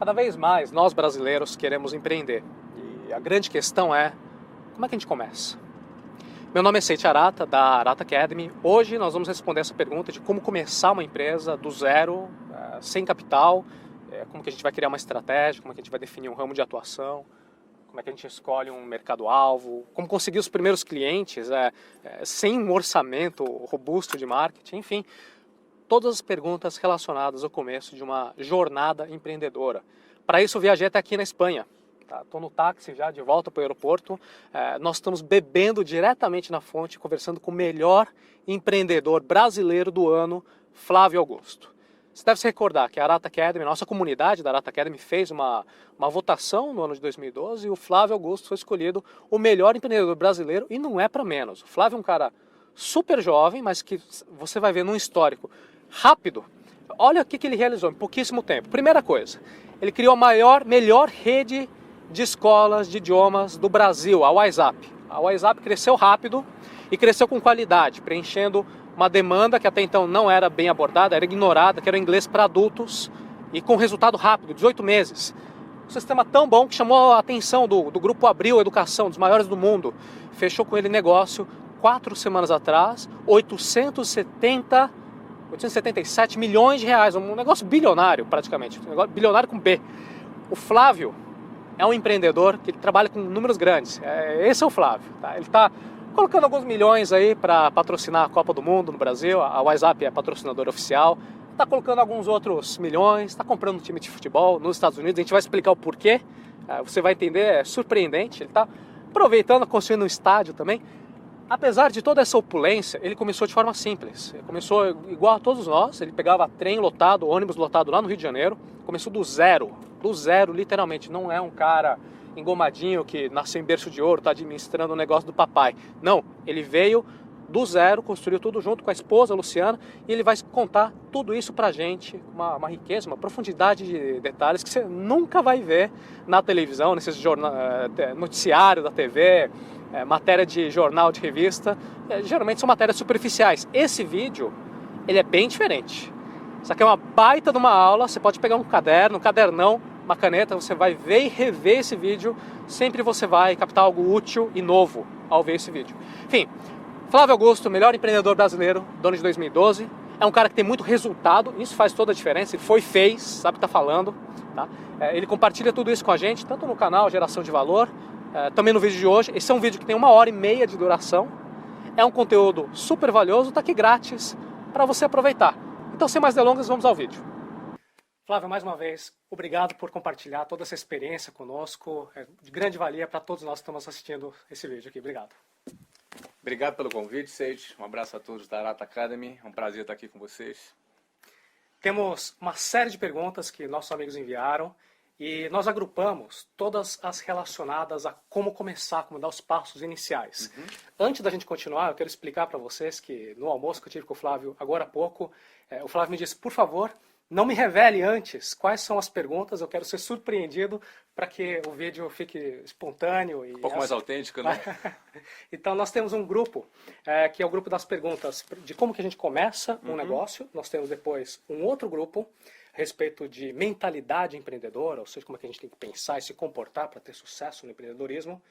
Cada vez mais nós brasileiros queremos empreender e a grande questão é como é que a gente começa? Meu nome é Seiichi Arata, da Arata Academy. Hoje nós vamos responder essa pergunta de como começar uma empresa do zero, sem capital, como que a gente vai criar uma estratégia, como é que a gente vai definir um ramo de atuação, como é que a gente escolhe um mercado-alvo, como conseguir os primeiros clientes sem um orçamento robusto de marketing, enfim. Todas as perguntas relacionadas ao começo de uma jornada empreendedora. Para isso eu viajei até aqui na Espanha. Estou no táxi já de volta para o aeroporto. Nós estamos bebendo diretamente na fonte, conversando com o melhor empreendedor brasileiro do ano, Flávio Augusto. Você deve se recordar que a Arata Academy, a nossa comunidade da Arata Academy, fez uma votação no ano de 2012 e o Flávio Augusto foi escolhido o melhor empreendedor brasileiro e não é para menos. O Flávio é um cara super jovem, mas que você vai ver num histórico rápido. Olha o que ele realizou em pouquíssimo tempo. Primeira coisa, ele criou a melhor rede de escolas de idiomas do Brasil, a WhatsApp. A WhatsApp cresceu rápido e cresceu com qualidade, preenchendo uma demanda que até então não era bem abordada, era ignorada, que era o inglês para adultos e com resultado rápido, 18 meses. Um sistema tão bom que chamou a atenção do Grupo Abril Educação, dos maiores do mundo. Fechou com ele negócio 4 semanas atrás, 877 milhões de reais, um negócio bilionário praticamente, um negócio bilionário com B. O Flávio é um empreendedor que trabalha com números grandes, esse é o Flávio. Tá? Ele está colocando alguns milhões aí para patrocinar a Copa do Mundo no Brasil, a WhatsApp é patrocinadora oficial, está colocando alguns outros milhões, está comprando um time de futebol nos Estados Unidos, a gente vai explicar o porquê, você vai entender, é surpreendente, ele está aproveitando, construindo um estádio também. Apesar de toda essa opulência, ele começou de forma simples. Ele começou igual a todos nós, ele pegava trem lotado, ônibus lotado lá no Rio de Janeiro, começou do zero literalmente. Não é um cara engomadinho que nasceu em berço de ouro, está administrando o negócio do papai. Não, ele veio do zero, construiu tudo junto com a esposa, Luciana, e ele vai contar tudo isso pra gente, uma riqueza, uma profundidade de detalhes que você nunca vai ver na televisão, nesses noticiários da TV, matéria de jornal, de revista, geralmente são matérias superficiais. Esse vídeo, ele é bem diferente. Isso aqui é uma baita de uma aula, você pode pegar um caderno, um cadernão, uma caneta, você vai ver e rever esse vídeo, sempre você vai captar algo útil e novo ao ver esse vídeo. Enfim, Flávio Augusto, melhor empreendedor brasileiro do ano de 2012, é um cara que tem muito resultado, isso faz toda a diferença, ele fez, sabe o que está falando, tá? Ele compartilha tudo isso com a gente, tanto no canal Geração de Valor, também no vídeo de hoje. Esse é um vídeo que tem 1h30 de duração, é um conteúdo super valioso, está aqui grátis para você aproveitar. Então, sem mais delongas, vamos ao vídeo. Flávio, mais uma vez, obrigado por compartilhar toda essa experiência conosco, é de grande valia para todos nós que estamos assistindo esse vídeo aqui. Obrigado. Obrigado pelo convite, Seiichi. Um abraço a todos da Arata Academy. É um prazer estar aqui com vocês. Temos uma série de perguntas que nossos amigos enviaram e nós agrupamos todas as relacionadas a como começar, como dar os passos iniciais. Antes da gente continuar, eu quero explicar para vocês que no almoço que eu tive com o Flávio agora há pouco, o Flávio me disse, por favor, não me revele antes quais são as perguntas, eu quero ser surpreendido para que o vídeo fique espontâneo. E um pouco mais autêntico, né? Então nós temos um grupo, que é o grupo das perguntas de como que a gente começa um negócio. Nós temos depois um outro grupo a respeito de mentalidade empreendedora, ou seja, como é que a gente tem que pensar e se comportar para ter sucesso no empreendedorismo.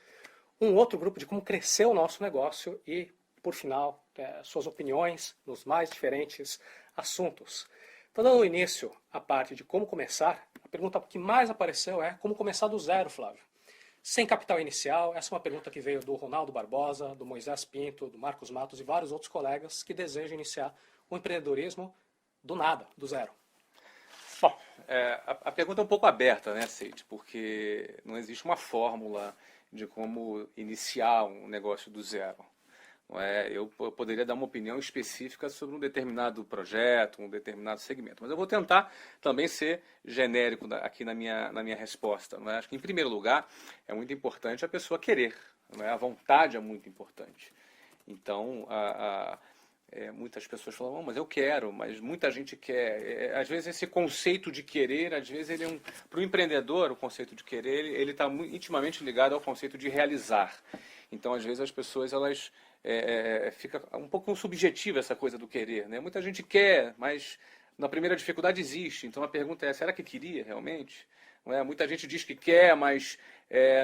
Um outro grupo de como crescer o nosso negócio e, por final, suas opiniões nos mais diferentes assuntos. Então, dando início à parte de como começar, a pergunta que mais apareceu é como começar do zero, Flávio. Sem capital inicial, essa é uma pergunta que veio do Ronaldo Barbosa, do Moisés Pinto, do Marcos Matos e vários outros colegas que desejam iniciar o empreendedorismo do nada, do zero. Bom, a pergunta é um pouco aberta, né, Seiichi? Porque não existe uma fórmula de como iniciar um negócio do zero. Eu poderia dar uma opinião específica sobre um determinado projeto, um determinado segmento, mas eu vou tentar também ser genérico aqui na minha resposta. Acho que, em primeiro lugar, é muito importante a pessoa querer. A vontade é muito importante. Então, muitas pessoas falam, mas eu quero, mas muita gente quer. Às vezes esse conceito de querer, às vezes ele para o empreendedor, o conceito de querer, ele está intimamente ligado ao conceito de realizar. Então, às vezes as pessoas, elas fica um pouco subjetiva essa coisa do querer, né? Muita gente quer, mas na primeira dificuldade existe. Então a pergunta é, será que queria realmente? não é? Muita gente diz que quer, mas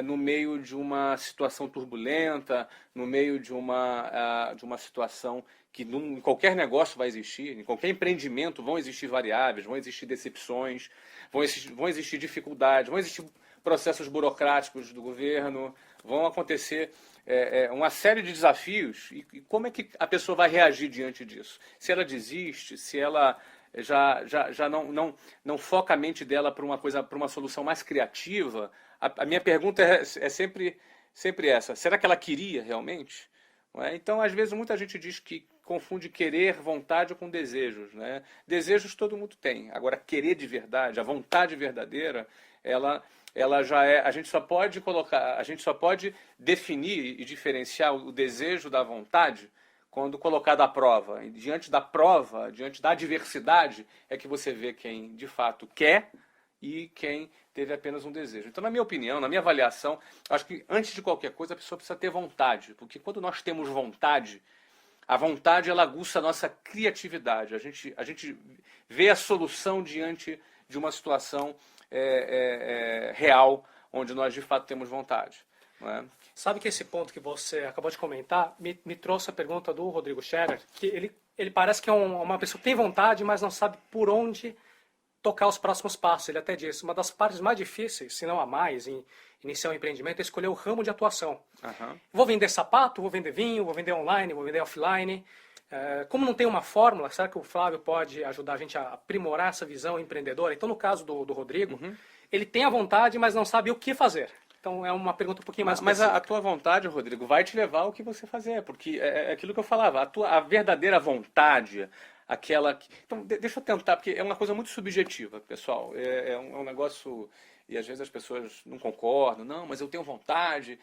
no meio de uma situação turbulenta, no meio de uma situação que em qualquer negócio vai existir, em qualquer empreendimento vão existir variáveis, vão existir decepções, vão existir dificuldades, vão existir processos burocráticos do governo, vão acontecer uma série de desafios. E como é que a pessoa vai reagir diante disso? Se ela desiste, se ela já não foca a mente dela para uma solução mais criativa, a minha pergunta é sempre essa: será que ela queria realmente? Não é? Então, às vezes, muita gente diz que confunde querer, vontade com desejos. Né? Desejos todo mundo tem. Agora, querer de verdade, a vontade verdadeira, ela já é. A gente só pode definir e diferenciar o desejo da vontade quando colocado à prova. E diante da prova, diante da adversidade, é que você vê quem de fato quer e quem teve apenas um desejo. Então, na minha opinião, na minha avaliação, acho que antes de qualquer coisa a pessoa precisa ter vontade, porque quando nós temos vontade, a vontade ela aguça a nossa criatividade. A gente vê a solução diante de uma situação real, onde nós de fato temos vontade. Não é? Sabe que esse ponto que você acabou de comentar me trouxe a pergunta do Rodrigo Scherer, que ele parece que é uma pessoa que tem vontade, mas não sabe por onde tocar os próximos passos. Ele até disse, uma das partes mais difíceis, se não a mais, em iniciar um empreendimento é escolher o ramo de atuação. Uhum. Vou vender sapato, vou vender vinho, vou vender online, vou vender offline. Como não tem uma fórmula, será que o Flávio pode ajudar a gente a aprimorar essa visão empreendedora? Então, no caso do Rodrigo, ele tem a vontade, mas não sabe o que fazer. Então, é uma pergunta um pouquinho mais Mas específica. a tua vontade, Rodrigo, vai te levar ao que você fazer, porque é aquilo que eu falava, a verdadeira vontade, aquela... Então, deixa eu tentar, porque é uma coisa muito subjetiva, pessoal. É um negócio... E às vezes as pessoas não concordam. Não, mas eu tenho vontade.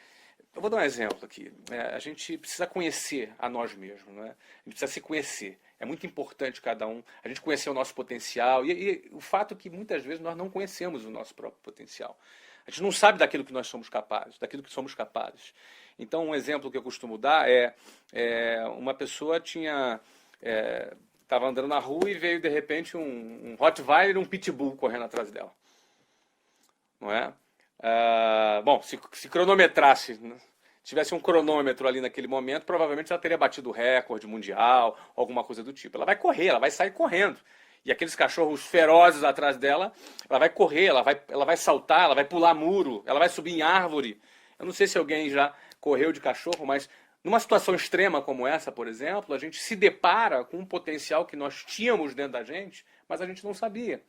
Eu vou dar um exemplo aqui. A gente precisa conhecer a nós mesmos, né? A gente precisa se conhecer. É muito importante cada um, a gente conhecer o nosso potencial. E o fato é que muitas vezes nós não conhecemos o nosso próprio potencial. A gente não sabe daquilo que nós somos capazes, daquilo que somos capazes. Então, um exemplo que eu costumo dar uma pessoa estava andando na rua e veio, de repente, um Rottweiler e um Pitbull correndo atrás dela. Não é? Bom, se cronometrasse, né? Tivesse um cronômetro ali naquele momento, provavelmente ela teria batido o recorde mundial, alguma coisa do tipo. Ela vai correr, ela vai sair correndo. E aqueles cachorros ferozes atrás dela, ela vai correr, ela vai saltar, ela vai pular muro, ela vai subir em árvore. Eu não sei se alguém já correu de cachorro, mas numa situação extrema como essa, por exemplo, a gente se depara com um potencial que nós tínhamos dentro da gente, mas a gente não sabia.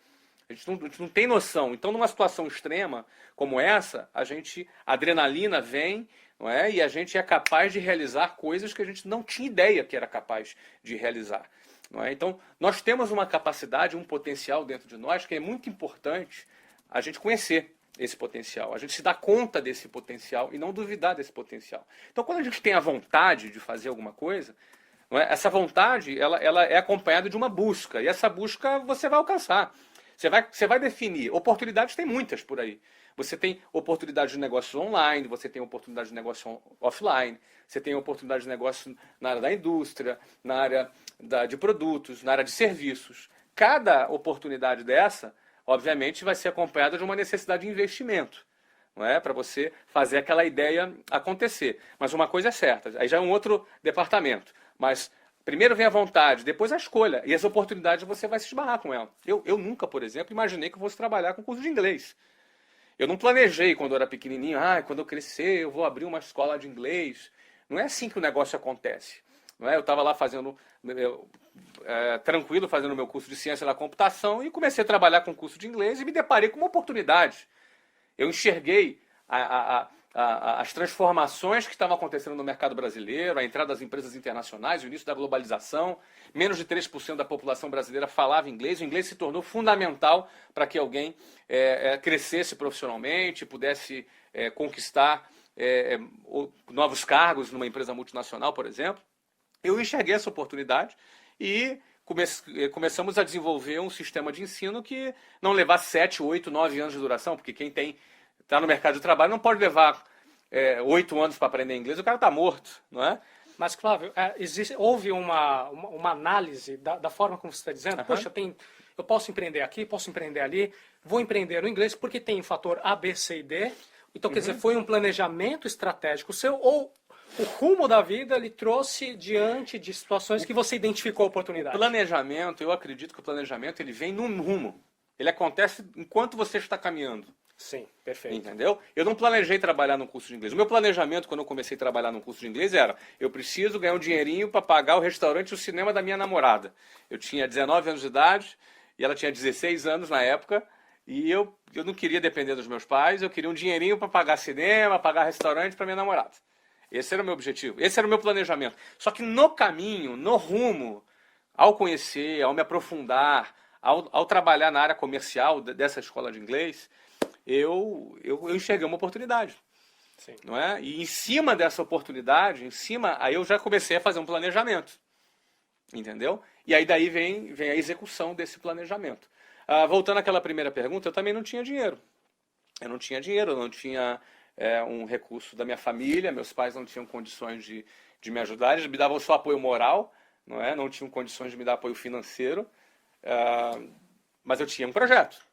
A gente não tem noção. Então, numa situação extrema como essa, a adrenalina vem, não é? E a gente é capaz de realizar coisas que a gente não tinha ideia que era capaz de realizar. Não é? Então, nós temos uma capacidade, um potencial dentro de nós que é muito importante a gente conhecer esse potencial, a gente se dar conta desse potencial e não duvidar desse potencial. Então, quando a gente tem a vontade de fazer alguma coisa, não é? Essa vontade ela é acompanhada de uma busca, e essa busca você vai alcançar. Você vai definir. Oportunidades tem muitas por aí. Você tem oportunidade de negócio online, você tem oportunidade de negócio offline, você tem oportunidade de negócio na área da indústria, na área de produtos, na área de serviços. Cada oportunidade dessa, obviamente, vai ser acompanhada de uma necessidade de investimento, não é? Para você fazer aquela ideia acontecer. Mas uma coisa é certa, aí já é um outro departamento. Mas primeiro vem a vontade, depois a escolha. E as oportunidades você vai se esbarrar com ela. Eu nunca, por exemplo, imaginei que eu fosse trabalhar com curso de inglês. Eu não planejei quando eu era pequenininho, quando eu crescer eu vou abrir uma escola de inglês. Não é assim que o negócio acontece. Não é? Eu estava lá tranquilo, fazendo o meu curso de ciência da computação e comecei a trabalhar com curso de inglês e me deparei com uma oportunidade. Eu enxerguei as transformações que estavam acontecendo no mercado brasileiro, a entrada das empresas internacionais, o início da globalização. Menos de 3% da população brasileira falava inglês. O inglês se tornou fundamental para que alguém crescesse profissionalmente, pudesse conquistar novos cargos numa empresa multinacional, por exemplo. Eu enxerguei essa oportunidade e começamos a desenvolver um sistema de ensino que não levasse 7, 8, 9 anos de duração, porque quem está no mercado de trabalho não pode levar 8 anos para aprender inglês, o cara está morto, não é? Mas, Flávio, houve uma análise da forma como você está dizendo? Uhum. Poxa, eu posso empreender aqui, posso empreender ali, vou empreender no inglês porque tem o fator A, B, C e D. Então, quer dizer, foi um planejamento estratégico seu ou o rumo da vida lhe trouxe diante de situações que você identificou a oportunidade? Planejamento, eu acredito que o planejamento ele vem num rumo. Ele acontece enquanto você está caminhando. Sim, perfeito. Entendeu? Eu não planejei trabalhar no curso de inglês. O meu planejamento, quando eu comecei a trabalhar no curso de inglês, era: eu preciso ganhar um dinheirinho para pagar o restaurante e o cinema da minha namorada. Eu tinha 19 anos de idade e ela tinha 16 anos na época. E eu não queria depender dos meus pais, eu queria um dinheirinho para pagar cinema, pagar restaurante para minha namorada. Esse era o meu objetivo, esse era o meu planejamento. Só que no caminho, no rumo, ao conhecer, ao me aprofundar, ao trabalhar na área comercial dessa escola de inglês, eu enxerguei uma oportunidade. Sim. Não é? E em cima dessa oportunidade, aí eu já comecei a fazer um planejamento. Entendeu? E aí daí vem a execução desse planejamento. Voltando àquela primeira pergunta, eu também não tinha dinheiro. Eu não tinha dinheiro, eu não tinha um recurso da minha família, meus pais não tinham condições de me ajudar, eles me davam só apoio moral, não tinham condições de me dar apoio financeiro, mas eu tinha um projeto.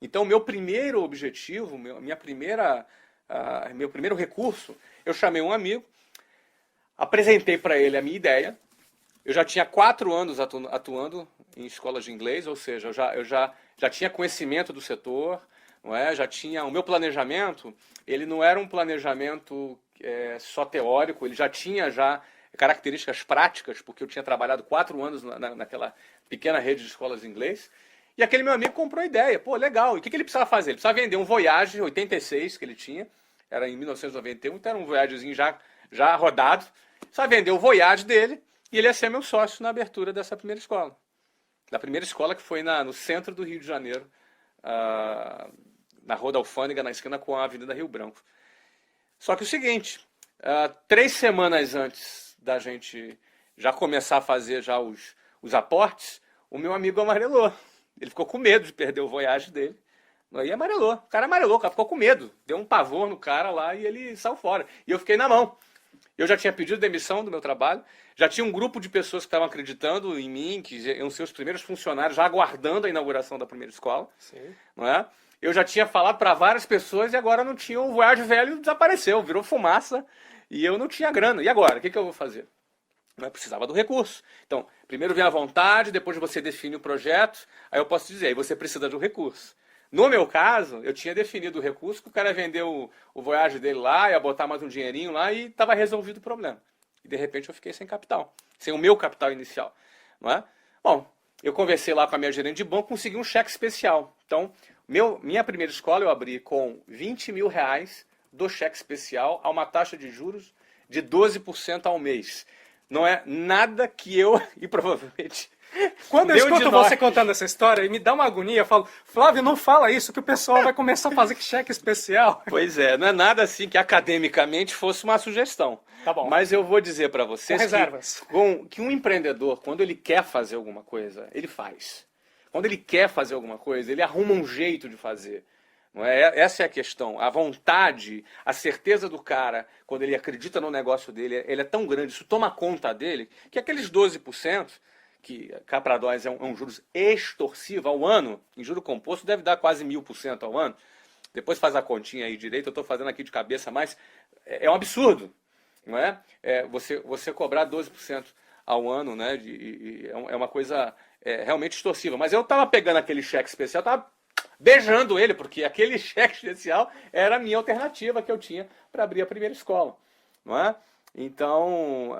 Então, meu primeiro objetivo, meu primeiro recurso, eu chamei um amigo, apresentei para ele a minha ideia. Eu já tinha 4 anos atuando em escolas de inglês, ou seja, eu já tinha conhecimento do setor, já tinha o meu planejamento. Ele não era um planejamento só teórico, ele já tinha características práticas, porque eu tinha trabalhado 4 anos naquela pequena rede de escolas de inglês. E aquele meu amigo comprou a ideia. Pô, legal. E o que ele precisava fazer? Ele precisava vender um Voyage 86 que ele tinha, era em 1991, então era um Voyagezinho já rodado. Precisava vender o Voyage dele. E ele ia ser meu sócio na abertura dessa primeira escola. Da primeira escola que foi no centro do Rio de Janeiro, na Rua da Alfândega, na esquina com a Avenida Rio Branco. Só que o seguinte, 3 semanas antes da gente já começar a fazer já os aportes, o meu amigo amarelou. Ele ficou com medo de perder o Voyage dele. E amarelou. O cara amarelou, o cara ficou com medo. Deu um pavor no cara lá e ele saiu fora. E eu fiquei na mão. Eu já tinha pedido demissão do meu trabalho, já tinha um grupo de pessoas que estavam acreditando em mim, que iam ser os primeiros funcionários, já aguardando a inauguração da primeira escola. Sim. Não é? Eu já tinha falado para várias pessoas e agora não tinha, o Voyage velho desapareceu, virou fumaça e eu não tinha grana. E agora? O que eu vou fazer? Eu precisava do recurso. Então, primeiro vem a vontade, depois você define o projeto, aí eu posso dizer, aí você precisa do recurso. No meu caso, eu tinha definido o recurso, que o cara vendeu o Voyage dele lá, ia botar mais um dinheirinho lá e estava resolvido o problema. E de repente eu fiquei sem capital, sem o meu capital inicial. Não é? Bom, eu conversei lá com a minha gerente de banco, consegui um cheque especial. Então, minha primeira escola eu abri com 20 mil reais do cheque especial a uma taxa de juros de 12% ao mês. Não é nada que eu, e provavelmente... Quando eu escuto você contando essa história, me dá uma agonia, eu falo, Flávio, não fala isso, que o pessoal vai começar a fazer cheque especial. Pois é, não é nada assim que academicamente fosse uma sugestão. Tá bom. Mas eu vou dizer para vocês reservas. Que um empreendedor, quando ele quer fazer alguma coisa, ele faz. Quando ele quer fazer alguma coisa, ele arruma um jeito de fazer. Não é? Essa é a questão. A vontade, a certeza do cara, quando ele acredita no negócio dele, ele é tão grande, isso toma conta dele, que aqueles 12%, que cá para nós é um juros extorsivo ao ano, em juro composto deve dar quase 1000% ao ano. Depois faz a continha aí direito, eu estou fazendo aqui de cabeça, mas é um absurdo, não é? Você cobrar 12% ao ano, né? É uma coisa realmente extorsiva. Mas eu estava pegando aquele cheque especial, estava beijando ele, porque aquele cheque especial era a minha alternativa que eu tinha para abrir a primeira escola, não é? Então,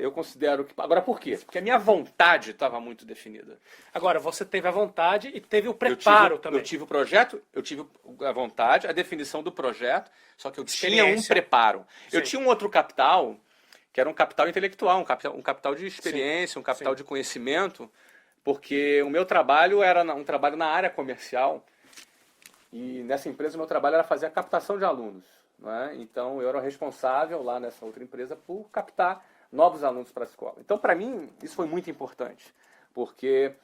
eu considero que... Agora, por quê? Porque a minha vontade estava muito definida. Agora, você teve a vontade e teve o preparo também. Eu tive o projeto, eu tive a vontade, a definição do projeto, só que eu tinha um preparo. Sim. Eu tinha um outro capital, que era um capital intelectual, um capital de experiência, sim, um capital sim, de conhecimento, porque o meu trabalho era um trabalho na área comercial, e nessa empresa o meu trabalho era fazer a captação de alunos. Não é? Então, eu era responsável lá nessa outra empresa por captar novos alunos para a escola. Então, para mim, isso foi muito importante, porque,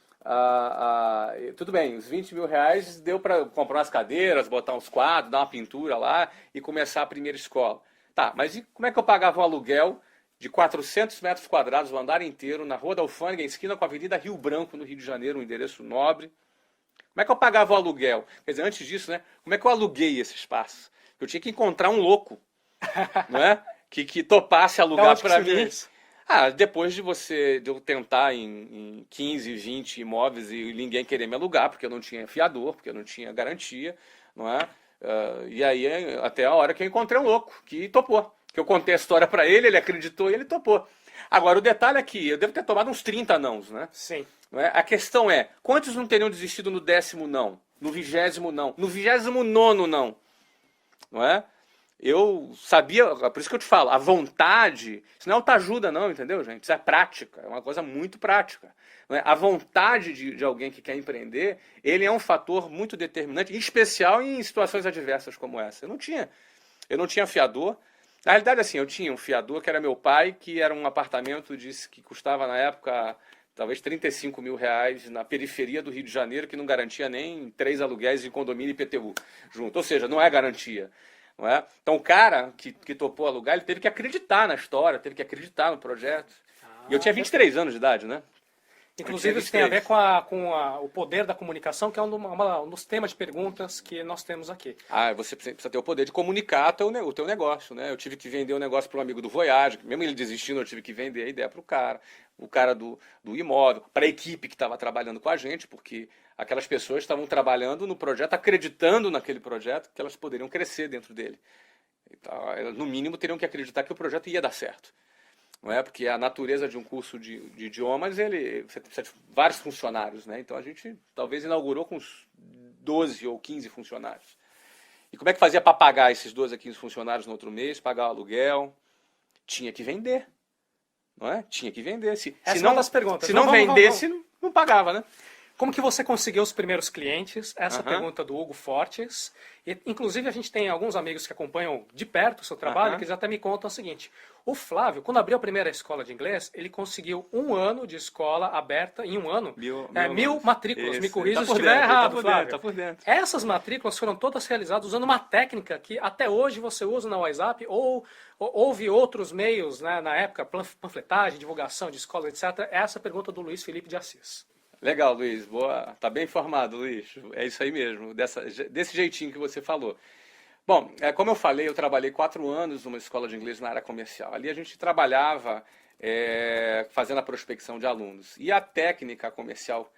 tudo bem, os 20 mil reais deu para comprar umas cadeiras, botar uns quadros, dar uma pintura lá e começar a primeira escola. Tá, mas e como é que eu pagava um aluguel de 400 metros quadrados, o andar inteiro, na Rua da Alfândega, em esquina com a Avenida Rio Branco, no Rio de Janeiro, um endereço nobre. Como é que eu pagava o aluguel? Quer dizer, antes disso, né? Como é que eu aluguei esse espaço? Eu tinha que encontrar um louco, não é? Que topasse alugar para mim. Depois de eu tentar em 15, 20 imóveis e ninguém querer me alugar, porque eu não tinha fiador, porque eu não tinha garantia, não é? E aí, até a hora que eu encontrei um louco, que topou. Que eu contei a história para ele, ele acreditou e ele topou. Agora, o detalhe é que eu devo ter tomado uns 30 nãos, né? Sim. Não é? A questão é, quantos não teriam desistido no 10º não? No 20º não? No 29º não? Não é? Eu sabia, por isso que eu te falo, a vontade, isso não é autoajuda não, entendeu, gente? Isso é prática, é uma coisa muito prática. Não é? A vontade de alguém que quer empreender, ele é um fator muito determinante, em especial em situações adversas como essa. Eu não tinha fiador. Na realidade, assim, eu tinha um fiador que era meu pai, que era um apartamento que custava na época talvez 35 mil reais na periferia do Rio de Janeiro, que não garantia nem 3 aluguéis de condomínio e IPTU junto. Ou seja, não é garantia. Não é? Então o cara que topou alugar, ele teve que acreditar na história, teve que acreditar no projeto. E eu tinha 23 anos de idade, né? Inclusive, isso tem a ver com o poder da comunicação, que é um dos temas de perguntas que nós temos aqui. Você precisa ter o poder de comunicar o teu negócio, né? Eu tive que vender o negócio para um amigo do Voyage, mesmo ele desistindo, eu tive que vender a ideia para o cara do imóvel, para a equipe que estava trabalhando com a gente, porque aquelas pessoas estavam trabalhando no projeto, acreditando naquele projeto, que elas poderiam crescer dentro dele. Então, elas, no mínimo, teriam que acreditar que o projeto ia dar certo. Não é? Porque a natureza de um curso de idiomas, você precisa de vários funcionários, né? Então a gente talvez inaugurou com uns 12 ou 15 funcionários. E como é que fazia para pagar esses 12 a 15 funcionários no outro mês, pagar o aluguel? Tinha que vender, não é? Tinha que vender. Se não vendesse, não pagava, né? Como que você conseguiu os primeiros clientes? Essa pergunta do Hugo Fortes. E, inclusive, a gente tem alguns amigos que acompanham de perto o seu trabalho, que eles até me contam o seguinte. O Flávio, quando abriu a primeira escola de inglês, ele conseguiu 1 ano de escola aberta, em 1 ano, 1000 matrículas. Me corrija se estiver errado, Flávio. Tá por dentro. Essas matrículas foram todas realizadas usando uma técnica que até hoje você usa na WhatsApp ou houve outros meios, né, na época, panfletagem, divulgação de escola, etc. Essa é a pergunta do Luiz Felipe de Assis. Legal, Luiz. Boa. Tá bem informado, Luiz. É isso aí mesmo, desse jeitinho que você falou. Bom, como eu falei, eu trabalhei 4 anos numa escola de inglês na área comercial. Ali a gente trabalhava fazendo a prospecção de alunos. E a técnica comercial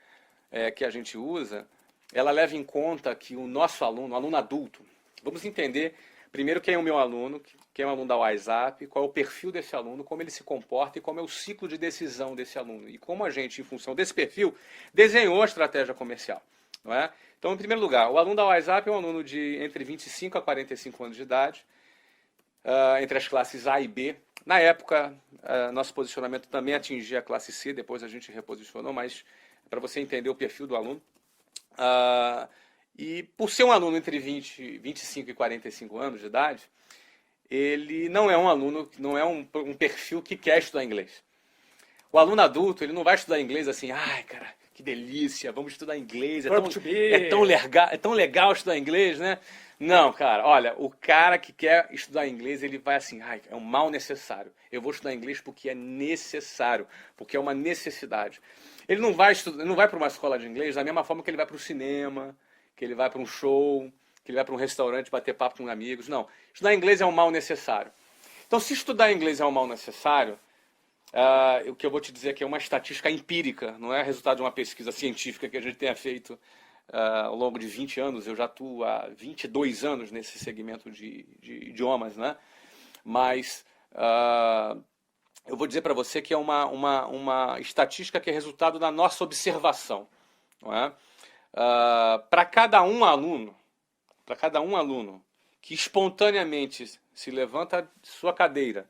que a gente usa, ela leva em conta que o nosso aluno, o aluno adulto, vamos entender primeiro quem é o meu aluno, quem é o aluno da WhatsApp, qual é o perfil desse aluno, como ele se comporta e como é o ciclo de decisão desse aluno. E como a gente, em função desse perfil, desenhou a estratégia comercial. Não é? Então, em primeiro lugar, o aluno da WhatsApp é um aluno de entre 25 a 45 anos de idade, entre as classes A e B. Na época, nosso posicionamento também atingia a classe C, depois a gente reposicionou, mas para você entender o perfil do aluno. E por ser um aluno entre 25 e 45 anos de idade, ele não é um aluno, não é um perfil que quer estudar inglês. O aluno adulto, ele não vai estudar inglês assim, ai, cara, que delícia, vamos estudar inglês, é tão legal estudar inglês, né? Não, cara, olha, o cara que quer estudar inglês, ele vai assim, ai, é um mal necessário. Eu vou estudar inglês porque é necessário, porque é uma necessidade. Ele não vai para uma escola de inglês da mesma forma que ele vai para o cinema, que ele vai para um show, que ele vai para um restaurante bater papo com amigos. Não, estudar inglês é um mal necessário. Então, se estudar inglês é um mal necessário, o que eu vou te dizer aqui é uma estatística empírica, não é resultado de uma pesquisa científica que a gente tenha feito ao longo de 20 anos. Eu já atuo há 22 anos nesse segmento de idiomas, né? Mas eu vou dizer para você que é uma estatística que é resultado da nossa observação, não é? Para cada um aluno que espontaneamente se levanta de sua cadeira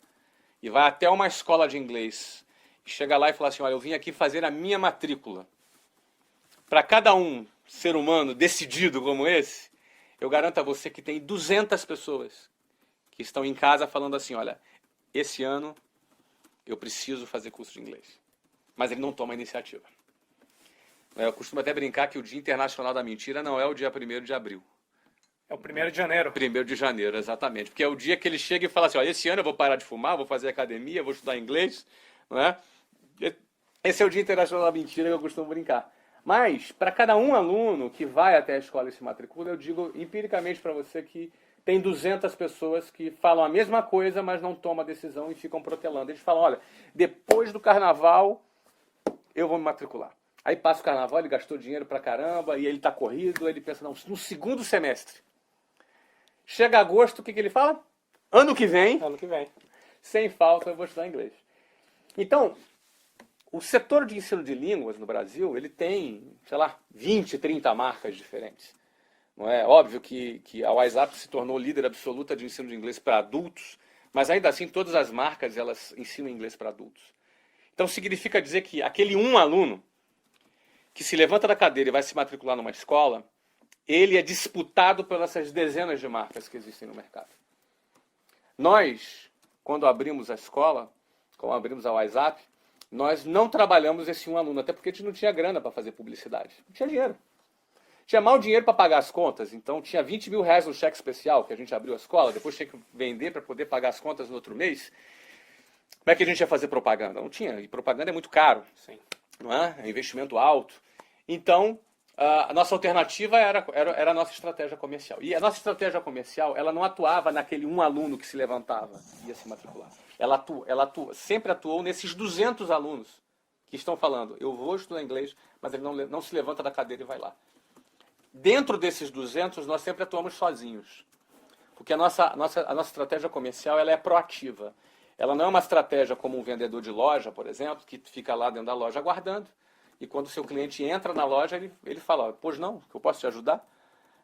e vai até uma escola de inglês e chega lá e fala assim, olha, eu vim aqui fazer a minha matrícula. Para cada um ser humano decidido como esse, eu garanto a você que tem 200 pessoas que estão em casa falando assim, olha, esse ano eu preciso fazer curso de inglês. Mas ele não toma iniciativa. Eu costumo até brincar que o Dia Internacional da Mentira não é o dia 1º de abril. É o 1º de janeiro. 1º de janeiro, exatamente. Porque é o dia que ele chega e fala assim, ó, esse ano eu vou parar de fumar, vou fazer academia, vou estudar inglês, não é? Esse é o Dia Internacional da Mentira que eu costumo brincar. Mas, para cada um aluno que vai até a escola e se matricula, eu digo empiricamente para você que tem 200 pessoas que falam a mesma coisa, mas não tomam a decisão e ficam protelando. Eles falam, olha, depois do carnaval eu vou me matricular. Aí passa o carnaval, ele gastou dinheiro pra caramba, e ele tá corrido, ele pensa, não, no segundo semestre. Chega agosto, o que ele fala? Ano que vem, sem falta, eu vou estudar inglês. Então, o setor de ensino de línguas no Brasil, ele tem, sei lá, 20, 30 marcas diferentes. Não é óbvio que a WhatsApp se tornou líder absoluta de ensino de inglês para adultos, mas ainda assim todas as marcas elas ensinam inglês para adultos. Então significa dizer que aquele um aluno que se levanta da cadeira e vai se matricular numa escola, ele é disputado pelas essas dezenas de marcas que existem no mercado. Nós, quando abrimos a escola, quando abrimos a WhatsApp, nós não trabalhamos esse um aluno, até porque a gente não tinha grana para fazer publicidade. Não tinha dinheiro. Tinha mal dinheiro para pagar as contas, então tinha 20 mil reais no cheque especial que a gente abriu a escola, depois tinha que vender para poder pagar as contas no outro mês. Como é que a gente ia fazer propaganda? Não tinha, e propaganda é muito caro, não é? É investimento alto. Então, a nossa alternativa era a nossa estratégia comercial. E a nossa estratégia comercial, ela não atuava naquele um aluno que se levantava e ia se matricular. Ela sempre atuou nesses 200 alunos que estão falando, eu vou estudar inglês, mas ele não se levanta da cadeira e vai lá. Dentro desses 200, nós sempre atuamos sozinhos. Porque a nossa estratégia comercial ela é proativa. Ela não é uma estratégia como um vendedor de loja, por exemplo, que fica lá dentro da loja aguardando. E quando o seu cliente entra na loja, ele fala, pois não, que eu posso te ajudar?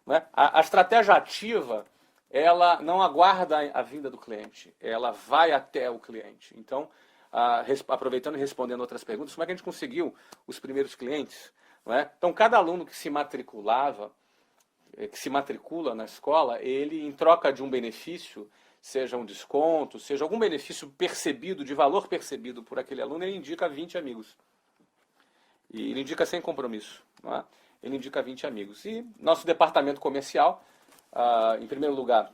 Não é? A estratégia ativa, ela não aguarda a vinda do cliente, ela vai até o cliente. Então, aproveitando e respondendo outras perguntas, como é que a gente conseguiu os primeiros clientes? Não é? Então, cada aluno que se matricula na escola, ele, em troca de um benefício, seja um desconto, seja algum benefício percebido, de valor percebido por aquele aluno, ele indica 20 amigos. E ele indica sem compromisso. Não é? Ele indica 20 amigos. E nosso departamento comercial, em primeiro lugar,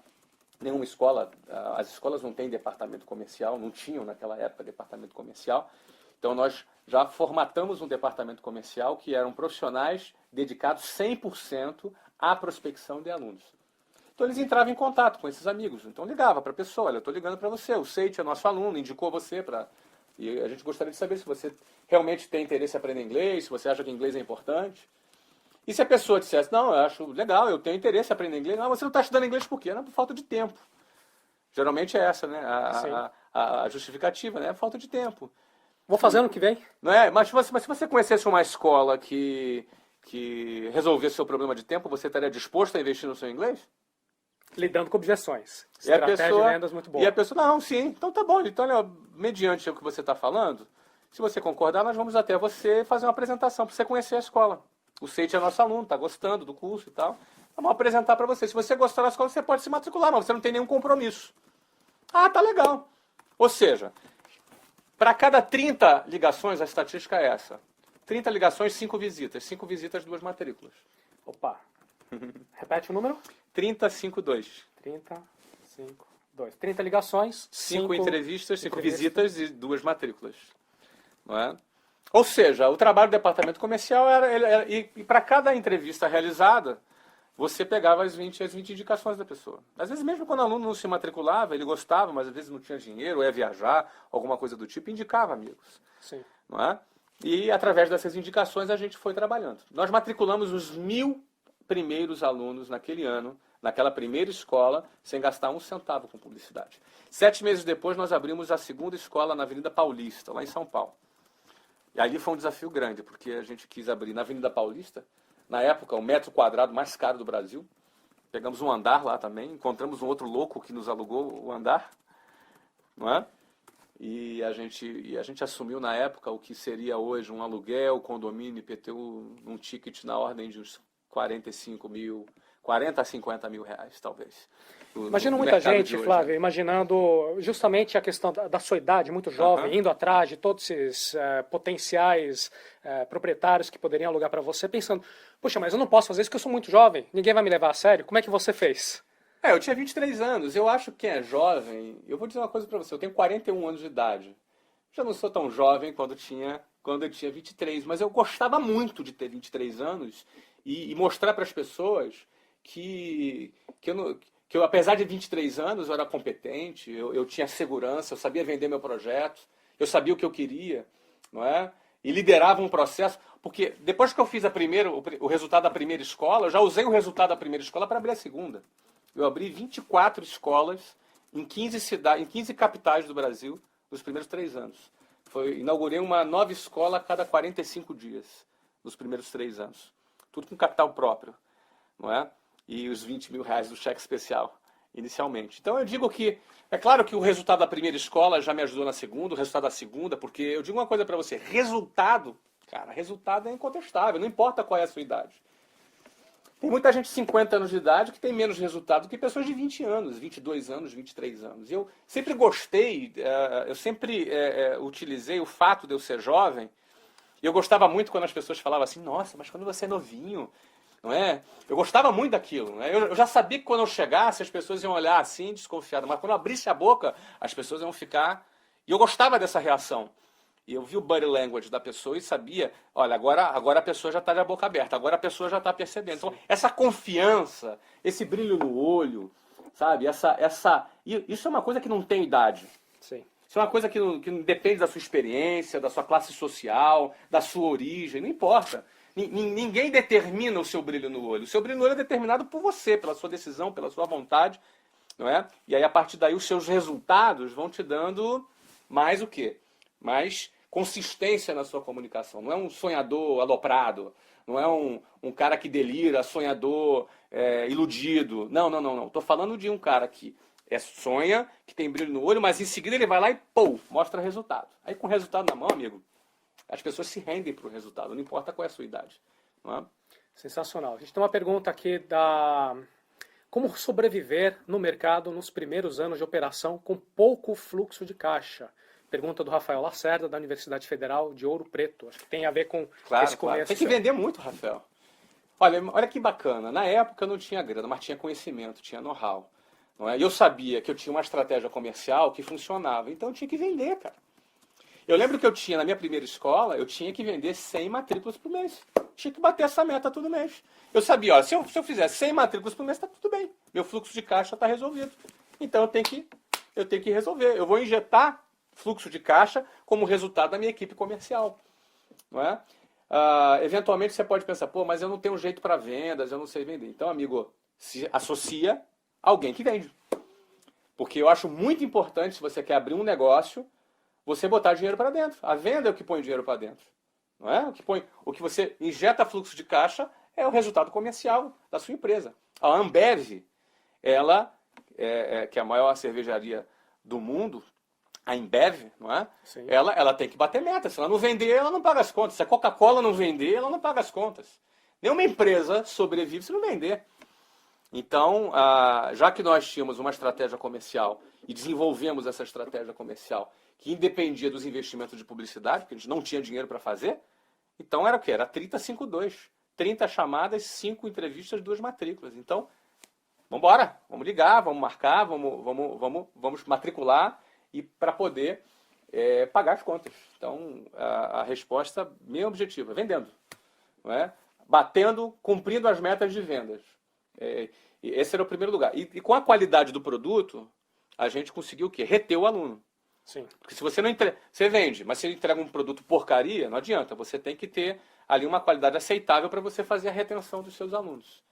nenhuma escola, as escolas não têm departamento comercial, não tinham naquela época departamento comercial. Então nós já formatamos um departamento comercial que eram profissionais dedicados 100% à prospecção de alunos. Então eles entravam em contato com esses amigos. Então ligava para a pessoa, olha, eu estou ligando para você, o Seite é nosso aluno, indicou você para... E a gente gostaria de saber se você realmente tem interesse em aprender inglês, se você acha que inglês é importante. E se a pessoa dissesse, não, eu acho legal, eu tenho interesse em aprender inglês, não, você não está estudando inglês por quê? Não, por falta de tempo. Geralmente é essa, né? A justificativa, né? É falta de tempo. Vou fazer ano que vem. Não é? Mas se você conhecesse uma escola que resolvesse o seu problema de tempo, você estaria disposto a investir no seu inglês? Lidando com objeções. Estratégia de vendas muito boa. E a pessoa, não, sim, então tá bom. Então, olha, mediante o que você está falando, se você concordar, nós vamos até você fazer uma apresentação para você conhecer a escola. O Seite é nosso aluno, está gostando do curso e tal. Vamos apresentar para você. Se você gostar da escola, você pode se matricular, mas você não tem nenhum compromisso. Ah, tá legal. Ou seja, para cada 30 ligações, a estatística é essa. 30 ligações, 5 visitas. 5 visitas, 2 matrículas. Opa. Repete o número? 3052. 3052. 30 ligações, 5 entrevistas, 5 visitas e 2 matrículas. Não é? Ou seja, o trabalho do departamento comercial e para cada entrevista realizada, você pegava as 20 indicações da pessoa. Às vezes, mesmo quando o aluno não se matriculava, ele gostava, mas às vezes não tinha dinheiro, ou ia viajar, alguma coisa do tipo, indicava amigos. Sim. Não é? E através dessas indicações a gente foi trabalhando. Nós matriculamos os 1000 primeiros alunos naquele ano, naquela primeira escola, sem gastar um centavo com publicidade. 7 meses depois, nós abrimos a segunda escola na Avenida Paulista, lá em São Paulo. E ali foi um desafio grande, porque a gente quis abrir na Avenida Paulista, na época, o metro quadrado mais caro do Brasil. Pegamos um andar lá também, encontramos um outro louco que nos alugou o andar, não é? E a gente assumiu na época o que seria hoje um aluguel, condomínio, IPTU, um ticket na ordem de uns 40 a 50 mil reais, talvez. Imagino no muita mercado gente, de hoje, Flávio, né? imaginando justamente a questão da sua idade, muito jovem, Aham. indo atrás de todos esses potenciais proprietários que poderiam alugar para você, pensando, puxa, mas eu não posso fazer isso porque eu sou muito jovem, ninguém vai me levar a sério. Como é que você fez? Eu tinha 23 anos. Eu acho que quem é jovem. Eu vou dizer uma coisa pra você. Eu tenho 41 anos de idade. Já não sou tão jovem quando eu tinha 23, mas eu gostava muito de ter 23 anos e mostrar para as pessoas que eu, não- que eu, apesar de 23 anos, eu era competente, eu tinha segurança, eu sabia vender meu projeto, eu sabia o que eu queria, não é? E liderava um processo, porque depois que eu fiz o resultado da primeira escola, eu já usei o resultado da primeira escola para abrir a segunda. Eu abri 24 escolas em 15 cidades, em 15 capitais do Brasil nos primeiros 3 anos. Inaugurei uma nova escola a cada 45 dias nos primeiros 3 anos. Tudo com capital próprio, não é? E os 20 mil reais do cheque especial, inicialmente. Então eu digo que, é claro que o resultado da primeira escola já me ajudou na segunda, o resultado da segunda, porque eu digo uma coisa para você, resultado, cara, resultado é incontestável, não importa qual é a sua idade. Tem muita gente de 50 anos de idade que tem menos resultado do que pessoas de 20 anos, 22 anos, 23 anos. Eu sempre gostei, eu sempre utilizei o fato de eu ser jovem, e eu gostava muito quando as pessoas falavam assim, nossa, mas quando você é novinho, não é? Eu gostava muito daquilo, não é? Eu já sabia que quando eu chegasse as pessoas iam olhar assim, desconfiadas, mas quando eu abrisse a boca, as pessoas iam ficar... E eu gostava dessa reação. E eu vi o body language da pessoa e sabia, olha, agora a pessoa já está de boca aberta, agora a pessoa já está percebendo. Então, essa confiança, esse brilho no olho, sabe? Isso é uma coisa que não tem idade. Sim. Isso é uma coisa que não depende da sua experiência, da sua classe social, da sua origem, não importa. Ninguém determina o seu brilho no olho. O seu brilho no olho é determinado por você, pela sua decisão, pela sua vontade, não é? E aí, a partir daí, os seus resultados vão te dando mais o quê? Mais consistência na sua comunicação. Não é um sonhador aloprado, não é um cara que delira, sonhador, iludido. Não, não, não, não. Estou falando de um cara que sonha, que tem brilho no olho, mas em seguida ele vai lá e, pô, mostra resultado. Aí com o resultado na mão, amigo, as pessoas se rendem para o resultado, não importa qual é a sua idade. Não é? Sensacional. A gente tem uma pergunta aqui da... Como sobreviver no mercado nos primeiros anos de operação com pouco fluxo de caixa? Pergunta do Rafael Lacerda, da Universidade Federal de Ouro Preto. Acho que tem a ver com Claro, esse claro. começo. Tem que vender muito, Rafael. Olha que bacana. Na época eu não tinha grana, mas tinha conhecimento, tinha know-how. Não é? E eu sabia que eu tinha uma estratégia comercial que funcionava. Então eu tinha que vender, cara. Eu lembro que eu tinha, na minha primeira escola, eu tinha que vender 100 matrículas por mês. Tinha que bater essa meta todo mês. Eu sabia, ó, se eu fizer 100 matrículas por mês, tá tudo bem. Meu fluxo de caixa está resolvido. Então eu tenho que resolver. Eu vou injetar fluxo de caixa como resultado da minha equipe comercial. Não é? Eventualmente você pode pensar, pô, mas eu não tenho jeito para vendas, eu não sei vender. Então, amigo, se associa a alguém que vende. Porque eu acho muito importante, se você quer abrir um negócio, você botar dinheiro para dentro. A venda é o que põe dinheiro para dentro. Não é? O que você injeta fluxo de caixa é o resultado comercial da sua empresa. A Ambev, ela, que é a maior cervejaria do mundo, a Ambev, não é? Sim. Ela tem que bater meta. Se ela não vender, ela não paga as contas. Se a Coca-Cola não vender, ela não paga as contas. Nenhuma empresa sobrevive se não vender. Então, já que nós tínhamos uma estratégia comercial e desenvolvemos essa estratégia comercial que independia dos investimentos de publicidade, porque a gente não tinha dinheiro para fazer, então era o quê? Era 30-5-2. 30 chamadas, 5 entrevistas, 2 matrículas. Então, vamos embora, vamos ligar, vamos marcar, vamos matricular e para poder pagar as contas. Então, a resposta, meu objetivo, é vendendo. Não é? Batendo, cumprindo as metas de vendas. Esse era o primeiro lugar. E com a qualidade do produto, a gente conseguiu o quê? Reter o aluno. Sim. Porque se você não entrega, você vende, mas se entrega um produto porcaria, não adianta. Você tem que ter ali uma qualidade aceitável para você fazer a retenção dos seus alunos.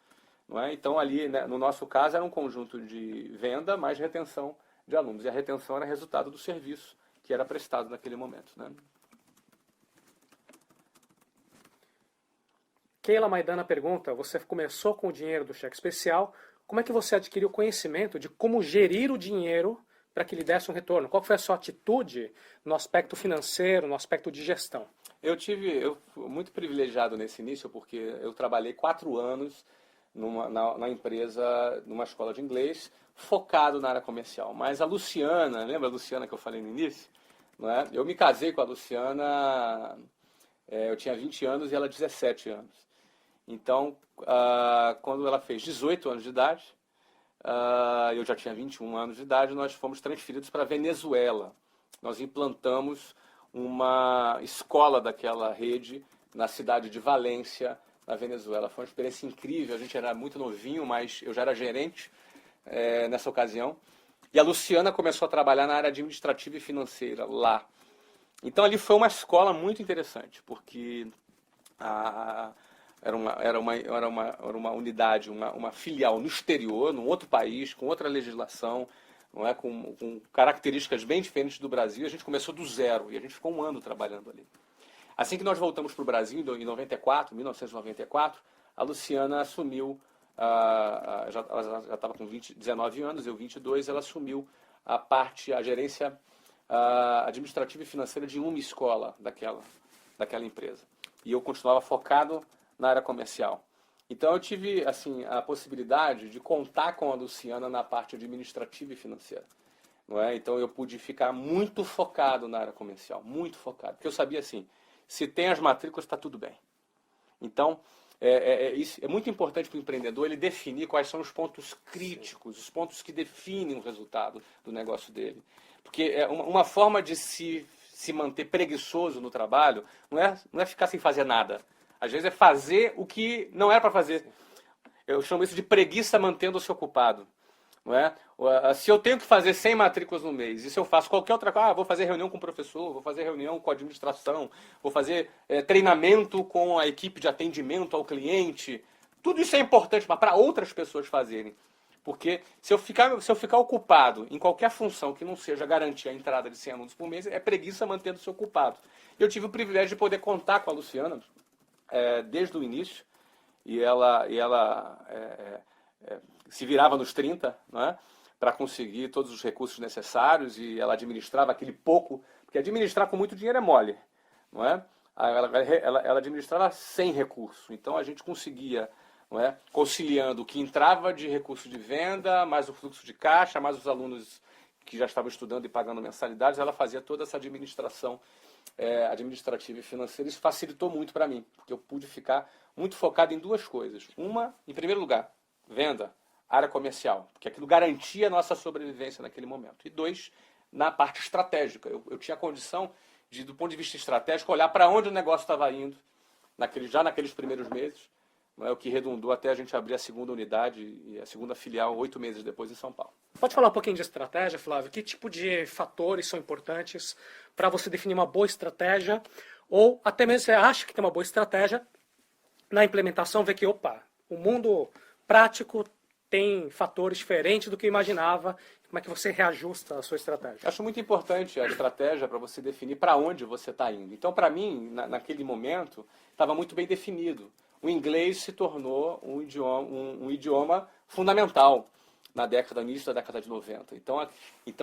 Não é? Então ali, né, no nosso caso, era um conjunto de venda mais retenção de alunos. E a retenção era resultado do serviço que era prestado naquele momento. Né? Keila Maidana pergunta, você começou com o dinheiro do cheque especial, como é que você adquiriu conhecimento de como gerir o dinheiro para que lhe desse um retorno? Qual foi a sua atitude no aspecto financeiro, no aspecto de gestão? Eu fui muito privilegiado nesse início, porque eu trabalhei 4 anos na empresa, numa escola de inglês, focado na área comercial. Mas a Luciana, lembra a Luciana que eu falei no início? Não é? Eu me casei com a Luciana, eu tinha 20 anos e ela 17 anos. Então, quando ela fez 18 anos de idade, eu já tinha 21 anos de idade, nós fomos transferidos para a Venezuela. Nós implantamos uma escola daquela rede na cidade de Valência, na Venezuela. Foi uma experiência incrível, a gente era muito novinho, mas eu já era gerente nessa ocasião. E a Luciana começou a trabalhar na área administrativa e financeira lá. Então ali foi uma escola muito interessante, porque era uma unidade, uma filial no exterior, num outro país, com outra legislação, não é? Com características bem diferentes do Brasil. A gente começou do zero e a gente ficou um ano trabalhando ali. Assim que nós voltamos para o Brasil, em 1994, a Luciana assumiu, ela já estava com 19 anos, eu 22, ela assumiu a gerência administrativa e financeira de uma escola daquela empresa. E eu continuava focado na área comercial. Então eu tive assim, a possibilidade de contar com a Luciana na parte administrativa e financeira. Não é? Então eu pude ficar muito focado na área comercial, muito focado. Porque eu sabia assim, se tem as matrículas, está tudo bem. Então, isso é muito importante para o empreendedor ele definir quais são os pontos críticos, os pontos que definem o resultado do negócio dele. Porque uma forma de se manter preguiçoso no trabalho não é ficar sem fazer nada. Às vezes é fazer o que não era para fazer. Eu chamo isso de preguiça mantendo-se ocupado. Não é? Se eu tenho que fazer 100 matrículas no mês, e se eu faço qualquer outra coisa, vou fazer reunião com o professor, vou fazer reunião com a administração, vou fazer treinamento com a equipe de atendimento ao cliente, tudo isso é importante para outras pessoas fazerem. Porque se eu ficar ocupado em qualquer função que não seja garantir a entrada de 100 alunos por mês, é preguiça mantendo-se ocupado. Eu tive o privilégio de poder contar com a Luciana desde o início, e ela se virava nos 30, não é? Para conseguir todos os recursos necessários, e ela administrava aquele pouco, porque administrar com muito dinheiro é mole, não é? Ela administrava sem recurso, então a gente conseguia, não é? Conciliando o que entrava de recurso de venda, mais o fluxo de caixa, mais os alunos que já estavam estudando e pagando mensalidades, ela fazia toda essa administração administrativa e financeira. Isso facilitou muito para mim, porque eu pude ficar muito focado em duas coisas. Uma, em primeiro lugar, venda, área comercial, porque aquilo garantia a nossa sobrevivência naquele momento. E dois, na parte estratégica. Eu tinha a condição de, do ponto de vista estratégico, olhar para onde o negócio estava indo, já naqueles primeiros meses, não é? O que redundou até a gente abrir a segunda unidade e a segunda filial 8 meses depois em São Paulo. Pode falar um pouquinho de estratégia, Flávio? Que tipo de fatores são importantes para você definir uma boa estratégia? Ou até mesmo você acha que tem uma boa estratégia, na implementação vê que, opa, o mundo prático tem fatores diferentes do que eu imaginava. Como é que você reajusta a sua estratégia? Acho muito importante a estratégia para você definir para onde você está indo. Então, para mim, naquele momento, estava muito bem definido. O inglês se tornou um idioma fundamental no início da década de 90. Então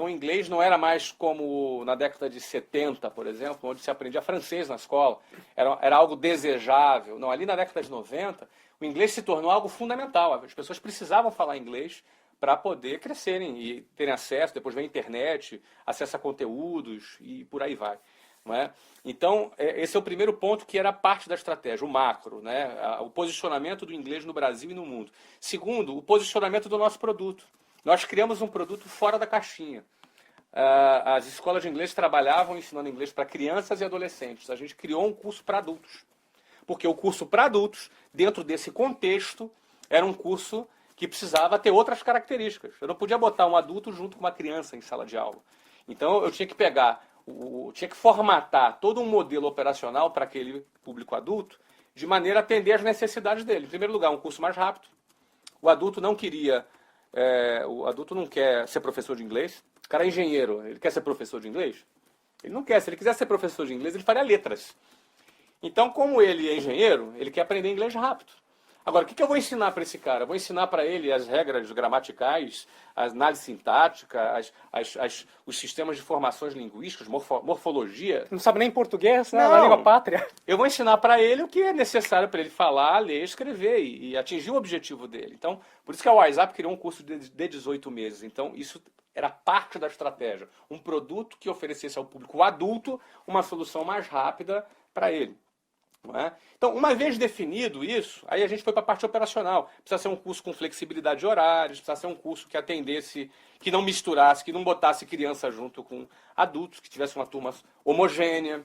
o inglês não era mais como na década de 70, por exemplo, onde se aprendia francês na escola. Era algo desejável. Não, ali na década de 90, o inglês se tornou algo fundamental. As pessoas precisavam falar inglês para poder crescerem e terem acesso. Depois vem a internet, acesso a conteúdos e por aí vai. Não é? Então, esse é o primeiro ponto que era parte da estratégia, o macro, né? O posicionamento do inglês no Brasil e no mundo. Segundo, o posicionamento do nosso produto. Nós criamos um produto fora da caixinha. As escolas de inglês trabalhavam ensinando inglês para crianças e adolescentes. A gente criou um curso para adultos. Porque o curso para adultos, dentro desse contexto, era um curso que precisava ter outras características. Eu não podia botar um adulto junto com uma criança em sala de aula. Então, eu tinha que tinha que formatar todo um modelo operacional para aquele público adulto, de maneira a atender às necessidades dele. Em primeiro lugar, um curso mais rápido. O adulto não quer ser professor de inglês. O cara é engenheiro, ele quer ser professor de inglês? Ele não quer. Se ele quiser ser professor de inglês, ele faria letras. Então, como ele é engenheiro, ele quer aprender inglês rápido. Agora, o que eu vou ensinar para esse cara? Eu vou ensinar para ele as regras gramaticais, a análise sintática, os sistemas de formações linguísticas, morfologia. Não sabe nem português, né? Na Não. língua pátria. Eu vou ensinar para ele o que é necessário para ele falar, ler, escrever e atingir o objetivo dele. Então, por isso que a WhatsApp criou um curso de 18 meses. Então, isso era parte da estratégia. Um produto que oferecesse ao público adulto uma solução mais rápida para ele. Não é? Então, uma vez definido isso, aí a gente foi para a parte operacional. Precisa ser um curso com flexibilidade de horários, precisa ser um curso que atendesse, que não misturasse, que não botasse criança junto com adultos, que tivesse uma turma homogênea.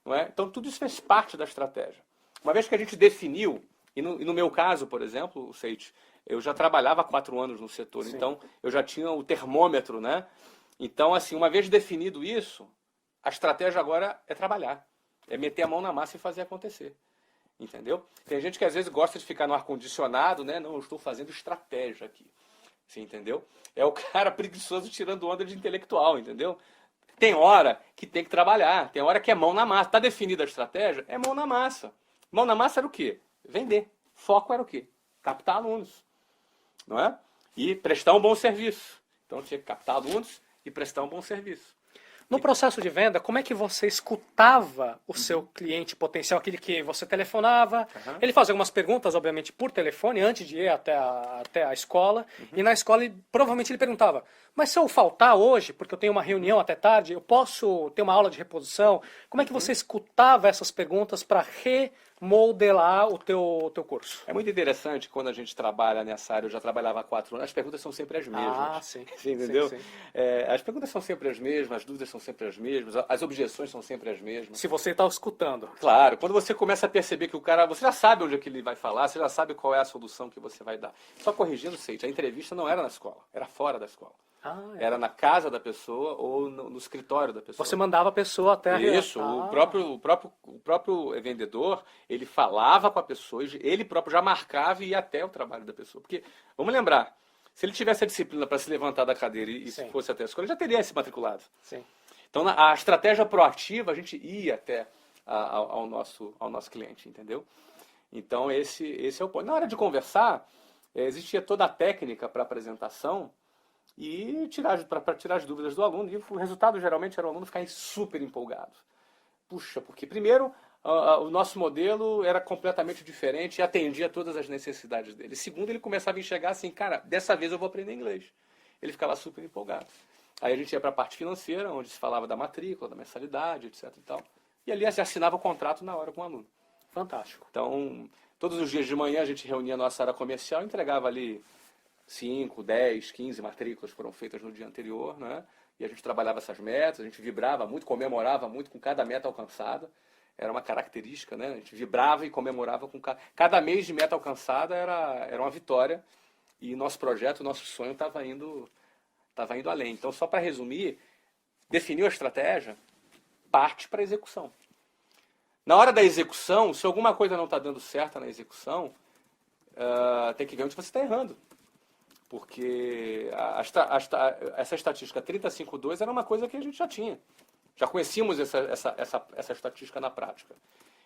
Não é? Então, tudo isso fez parte da estratégia. Uma vez que a gente definiu, e no meu caso, por exemplo, Seite, eu já trabalhava há 4 anos no setor, Sim. então eu já tinha o termômetro, né? Então, assim, uma vez definido isso, a estratégia agora é trabalhar. É meter a mão na massa e fazer acontecer. Entendeu? Tem gente que às vezes gosta de ficar no ar-condicionado, né? Não, eu estou fazendo estratégia aqui. Você entendeu? É o cara preguiçoso tirando onda de intelectual, entendeu? Tem hora que tem que trabalhar, tem hora que é mão na massa. Está definida a estratégia? É mão na massa. Mão na massa era o quê? Vender. Foco era o quê? Captar alunos. Não é? E prestar um bom serviço. Então tinha que captar alunos e prestar um bom serviço. No processo de venda, como é que você escutava o seu cliente potencial, aquele que você telefonava? Ele fazia algumas perguntas, obviamente, por telefone, antes de ir até a escola. E na escola, provavelmente, ele perguntava, mas se eu faltar hoje, porque eu tenho uma reunião até tarde, eu posso ter uma aula de reposição? Como é que você escutava essas perguntas para remodelar o teu curso? É muito interessante quando a gente trabalha nessa área, eu já trabalhava há 4 anos, as perguntas são sempre as mesmas. Ah, sim. Você entendeu? Sim, sim. As perguntas são sempre as mesmas, as dúvidas são sempre as mesmas, as objeções são sempre as mesmas. Se você está escutando. Claro, quando você começa a perceber que o cara, você já sabe onde é que ele vai falar, você já sabe qual é a solução que você vai dar. Só corrigindo, Seite, a entrevista não era na escola, era fora da escola. Era na casa da pessoa ou no escritório da pessoa. Você mandava a pessoa até a Isso, o próprio vendedor, ele falava com a pessoa, ele próprio já marcava e ia até o trabalho da pessoa. Porque, vamos lembrar, se ele tivesse a disciplina para se levantar da cadeira e se fosse até a escola, ele já teria se matriculado. Sim. Então, a estratégia proativa, a gente ia até ao nosso cliente, entendeu? Então, esse é o ponto. Na hora de conversar, existia toda a técnica para apresentação e para tirar as dúvidas do aluno. E o resultado, geralmente, era o aluno ficar super empolgado. Puxa, porque, primeiro, o nosso modelo era completamente diferente e atendia todas as necessidades dele. Segundo, ele começava a enxergar assim, cara, dessa vez eu vou aprender inglês. Ele ficava super empolgado. Aí a gente ia para a parte financeira, onde se falava da matrícula, da mensalidade, etc. e tal. E ali se assinava o contrato na hora com o aluno. Fantástico. Então, todos os dias de manhã a gente reunia a nossa área comercial e entregava ali 5, 10, 15 matrículas foram feitas no dia anterior, né? E a gente trabalhava essas metas, a gente vibrava muito, comemorava muito com cada meta alcançada. Era uma característica, né? A gente vibrava e comemorava com cada mês de meta alcançada era uma vitória. E nosso projeto, nosso sonho estava indo além. Então, só para resumir, definiu a estratégia, parte para a execução. Na hora da execução, se alguma coisa não está dando certo na execução, tem que ver onde você está errando. Porque essa estatística 35.2 era uma coisa que a gente já tinha. Já conhecíamos essa estatística na prática.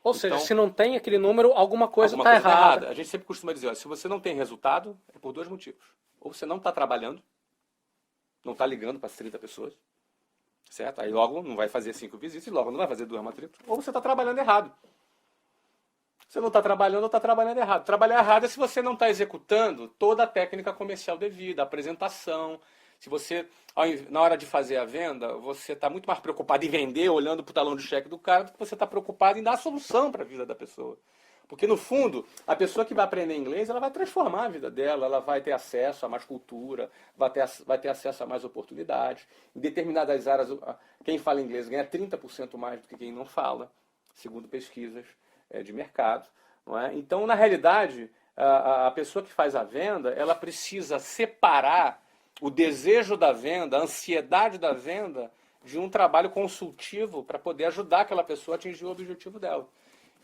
Ou seja, se não tem aquele número, alguma coisa está errada. A gente sempre costuma dizer, se você não tem resultado, é por 2 motivos. Ou você não está trabalhando, não está ligando para as 30 pessoas, certo? Aí logo não vai fazer 5 visitas e logo não vai fazer 2 matrículas. Ou você está trabalhando errado. Você não está trabalhando ou está trabalhando errado. Trabalhar errado é se você não está executando toda a técnica comercial devida, a apresentação. Se você, na hora de fazer a venda, você está muito mais preocupado em vender, olhando para o talão de cheque do cara, do que você está preocupado em dar a solução para a vida da pessoa. Porque, no fundo, a pessoa que vai aprender inglês, ela vai transformar a vida dela, ela vai ter acesso a mais cultura, vai ter acesso a mais oportunidades. Em determinadas áreas, quem fala inglês ganha 30% mais do que quem não fala, segundo pesquisas de mercado. Não é? Então, na realidade, a pessoa que faz a venda, ela precisa separar o desejo da venda, a ansiedade da venda, de um trabalho consultivo para poder ajudar aquela pessoa a atingir o objetivo dela.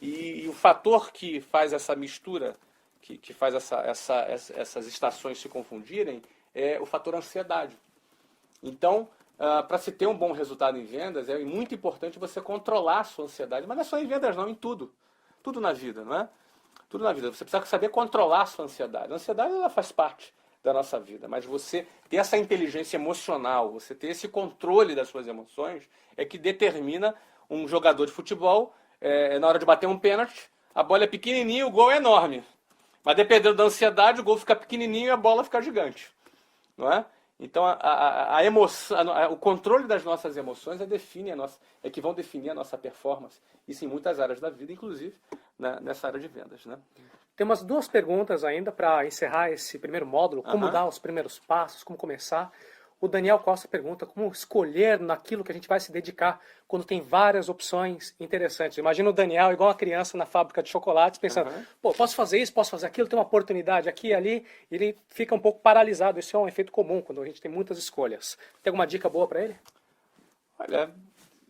E o fator que faz essa mistura, que faz essas estações se confundirem, é o fator ansiedade. Então, para se ter um bom resultado em vendas, é muito importante você controlar a sua ansiedade. Mas não é só em vendas não, em tudo. Tudo na vida, não é? Tudo na vida. Você precisa saber controlar a sua ansiedade. A ansiedade, ela faz parte da nossa vida, mas você ter essa inteligência emocional, você ter esse controle das suas emoções, é que determina um jogador de futebol, na hora de bater um pênalti, a bola é pequenininha, o gol é enorme. Mas dependendo da ansiedade, o gol fica pequenininho e a bola fica gigante. Não é? Então, a emoção, o controle das nossas emoções é que vão definir a nossa performance. Isso em muitas áreas da vida, inclusive nessa área de vendas. Né? Tem umas 2 perguntas ainda para encerrar esse primeiro módulo. Como dar os primeiros passos, como começar. O Daniel Costa pergunta como escolher naquilo que a gente vai se dedicar quando tem várias opções interessantes. Imagina o Daniel igual uma criança na fábrica de chocolates pensando, pô, posso fazer isso, posso fazer aquilo, tem uma oportunidade aqui e ali. E ele fica um pouco paralisado. Isso é um efeito comum quando a gente tem muitas escolhas. Tem alguma dica boa para ele? Olha,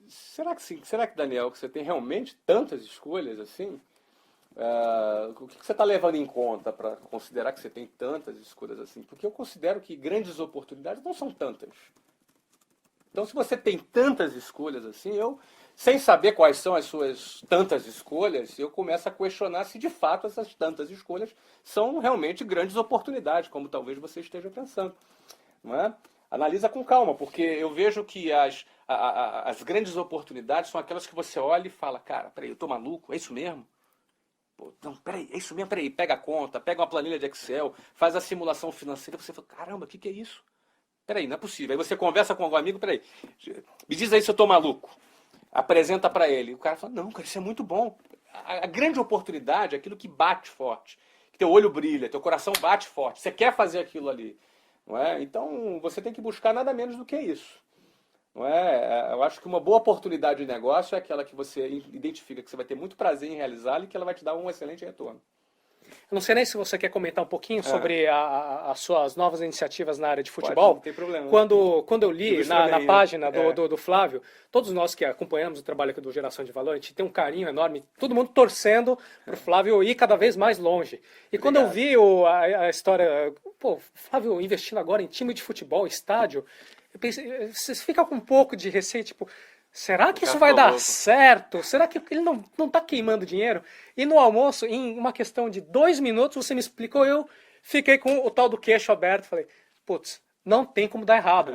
será que sim? Será que, Daniel, que você tem realmente tantas escolhas assim? O que você está levando em conta para considerar que você tem tantas escolhas assim? Porque eu considero que grandes oportunidades não são tantas. Então, se você tem tantas escolhas assim, sem saber quais são as suas tantas escolhas, eu começo a questionar se de fato essas tantas escolhas são realmente grandes oportunidades, como talvez você esteja pensando. Não é? Analisa com calma, porque eu vejo que as grandes oportunidades são aquelas que você olha e fala, cara, peraí, eu tô maluco, é isso mesmo? Pô, não, peraí, é isso mesmo, peraí, pega a conta, pega uma planilha de Excel, faz a simulação financeira, você fala, caramba, o que é isso? Peraí, não é possível. Aí você conversa com algum amigo, peraí, me diz aí se eu tô maluco. Apresenta para ele. O cara fala, não, cara, isso é muito bom. A grande oportunidade é aquilo que bate forte, que teu olho brilha, teu coração bate forte, você quer fazer aquilo ali. Não é? Então, você tem que buscar nada menos do que isso. Não é? Eu acho que uma boa oportunidade de negócio é aquela que você identifica que você vai ter muito prazer em realizá-la e que ela vai te dar um excelente retorno. Eu não sei nem se você quer comentar um pouquinho sobre as suas novas iniciativas na área de Pode, futebol. não tem problema. Quando eu li na página do Flávio, todos nós que acompanhamos o trabalho aqui do Geração de Valor, a gente tem um carinho enorme, todo mundo torcendo para o Flávio ir cada vez mais longe. E quando eu vi a história, pô, Flávio investindo agora em time de futebol, estádio, eu pensei, você fica com um pouco de receio, tipo, será que isso vai dar certo? Será que ele não está queimando dinheiro? E no almoço, em uma questão de 2 minutos, você me explicou, eu fiquei com o tal do queixo aberto, falei, putz, não tem como dar errado.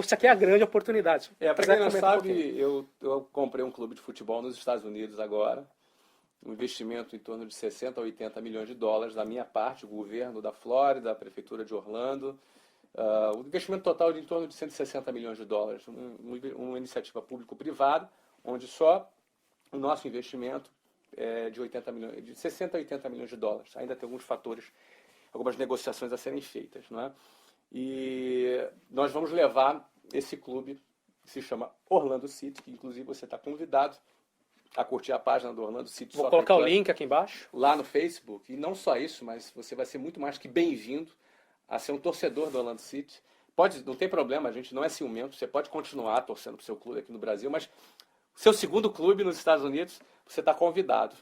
Isso aqui é a grande oportunidade. Para quem não sabe, eu comprei um clube de futebol nos Estados Unidos agora, um investimento em torno de 60 a 80 milhões de dólares da minha parte, o governo da Flórida, a prefeitura de Orlando. O investimento total de em torno de 160 milhões de dólares, uma iniciativa público-privada, onde só o nosso investimento é de 60 a 80 milhões de dólares. Ainda tem alguns fatores, algumas negociações a serem feitas. Não é? E nós vamos levar esse clube, que se chama Orlando City, que inclusive você está convidado a curtir a página do Orlando City. Vou colocar o link aqui embaixo. Lá no Facebook. E não só isso, mas você vai ser muito mais que bem-vindo a ser um torcedor do Orlando City. Não tem problema, a gente não é ciumento, você pode continuar torcendo para o seu clube aqui no Brasil, mas seu segundo clube nos Estados Unidos, você está convidado.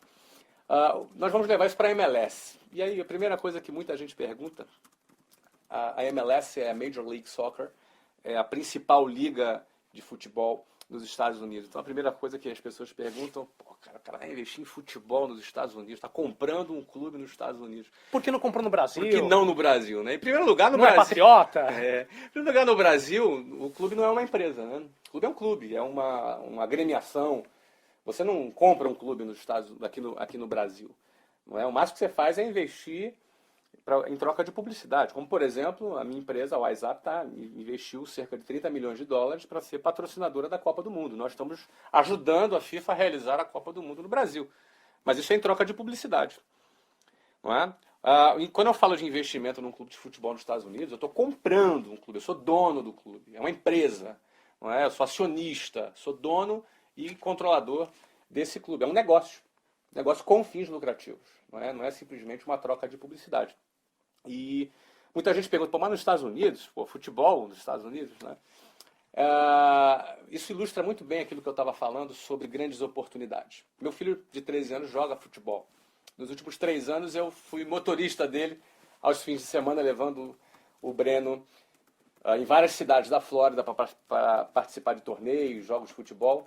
Nós vamos levar isso para a MLS. E aí, a primeira coisa que muita gente pergunta, a MLS é a Major League Soccer, é a principal liga de futebol nos Estados Unidos. Então, a primeira coisa que as pessoas perguntam, pô, cara, o cara vai investir em futebol nos Estados Unidos, está comprando um clube nos Estados Unidos. Por que não comprou no Brasil? Por que não no Brasil, né? Em primeiro lugar, no não Brasil... é patriota? Em primeiro lugar, no Brasil, o clube não é uma empresa, né? O clube é um clube, é uma agremiação. Você não compra um clube nos aqui no Brasil. Não é? O máximo que você faz é investir em troca de publicidade. Como, por exemplo, a minha empresa, a WhatsApp, investiu cerca de 30 milhões de dólares para ser patrocinadora da Copa do Mundo. Nós estamos ajudando a FIFA a realizar a Copa do Mundo no Brasil. Mas isso é em troca de publicidade. Não é? E quando eu falo de investimento num clube de futebol nos Estados Unidos, eu estou comprando um clube, eu sou dono do clube. É uma empresa. Não é? Eu sou acionista, sou dono e controlador desse clube. É um negócio. Negócio com fins lucrativos. Não é simplesmente uma troca de publicidade. E muita gente pergunta, mas nos Estados Unidos, futebol nos Estados Unidos, né? Isso ilustra muito bem aquilo que eu estava falando sobre grandes oportunidades. Meu filho de 13 anos joga futebol. Nos últimos 3 anos eu fui motorista dele aos fins de semana, levando o Breno em várias cidades da Flórida para participar de torneios, jogos de futebol.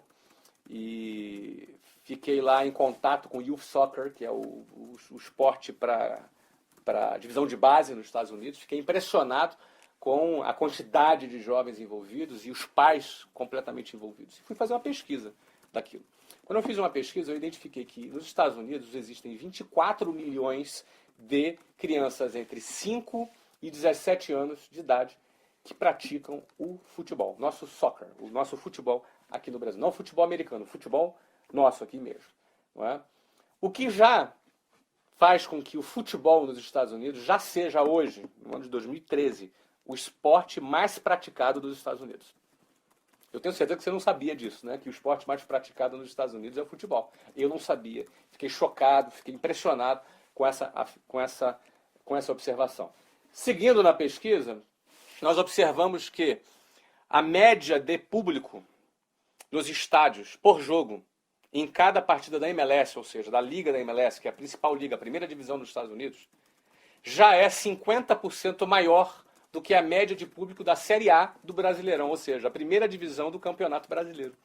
E fiquei lá em contato com o Youth Soccer, que é o esporte para a divisão de base nos Estados Unidos. Fiquei impressionado com a quantidade de jovens envolvidos e os pais completamente envolvidos. Fui fazer uma pesquisa daquilo. Quando eu fiz uma pesquisa, eu identifiquei que nos Estados Unidos existem 24 milhões de crianças entre 5 e 17 anos de idade que praticam o futebol, nosso soccer, o nosso futebol aqui no Brasil. Não o futebol americano, o futebol nosso aqui mesmo. Não é? O que já faz com que o futebol nos Estados Unidos já seja hoje, no ano de 2013, o esporte mais praticado dos Estados Unidos. Eu tenho certeza que você não sabia disso, né? Que o esporte mais praticado nos Estados Unidos é o futebol. Eu não sabia. Fiquei chocado, fiquei impressionado com essa observação. Seguindo na pesquisa, nós observamos que a média de público nos estádios por jogo em cada partida da MLS, ou seja, da liga da MLS, que é a principal liga, a primeira divisão dos Estados Unidos, já é 50% maior do que a média de público da Série A do Brasileirão, ou seja, a primeira divisão do Campeonato Brasileiro.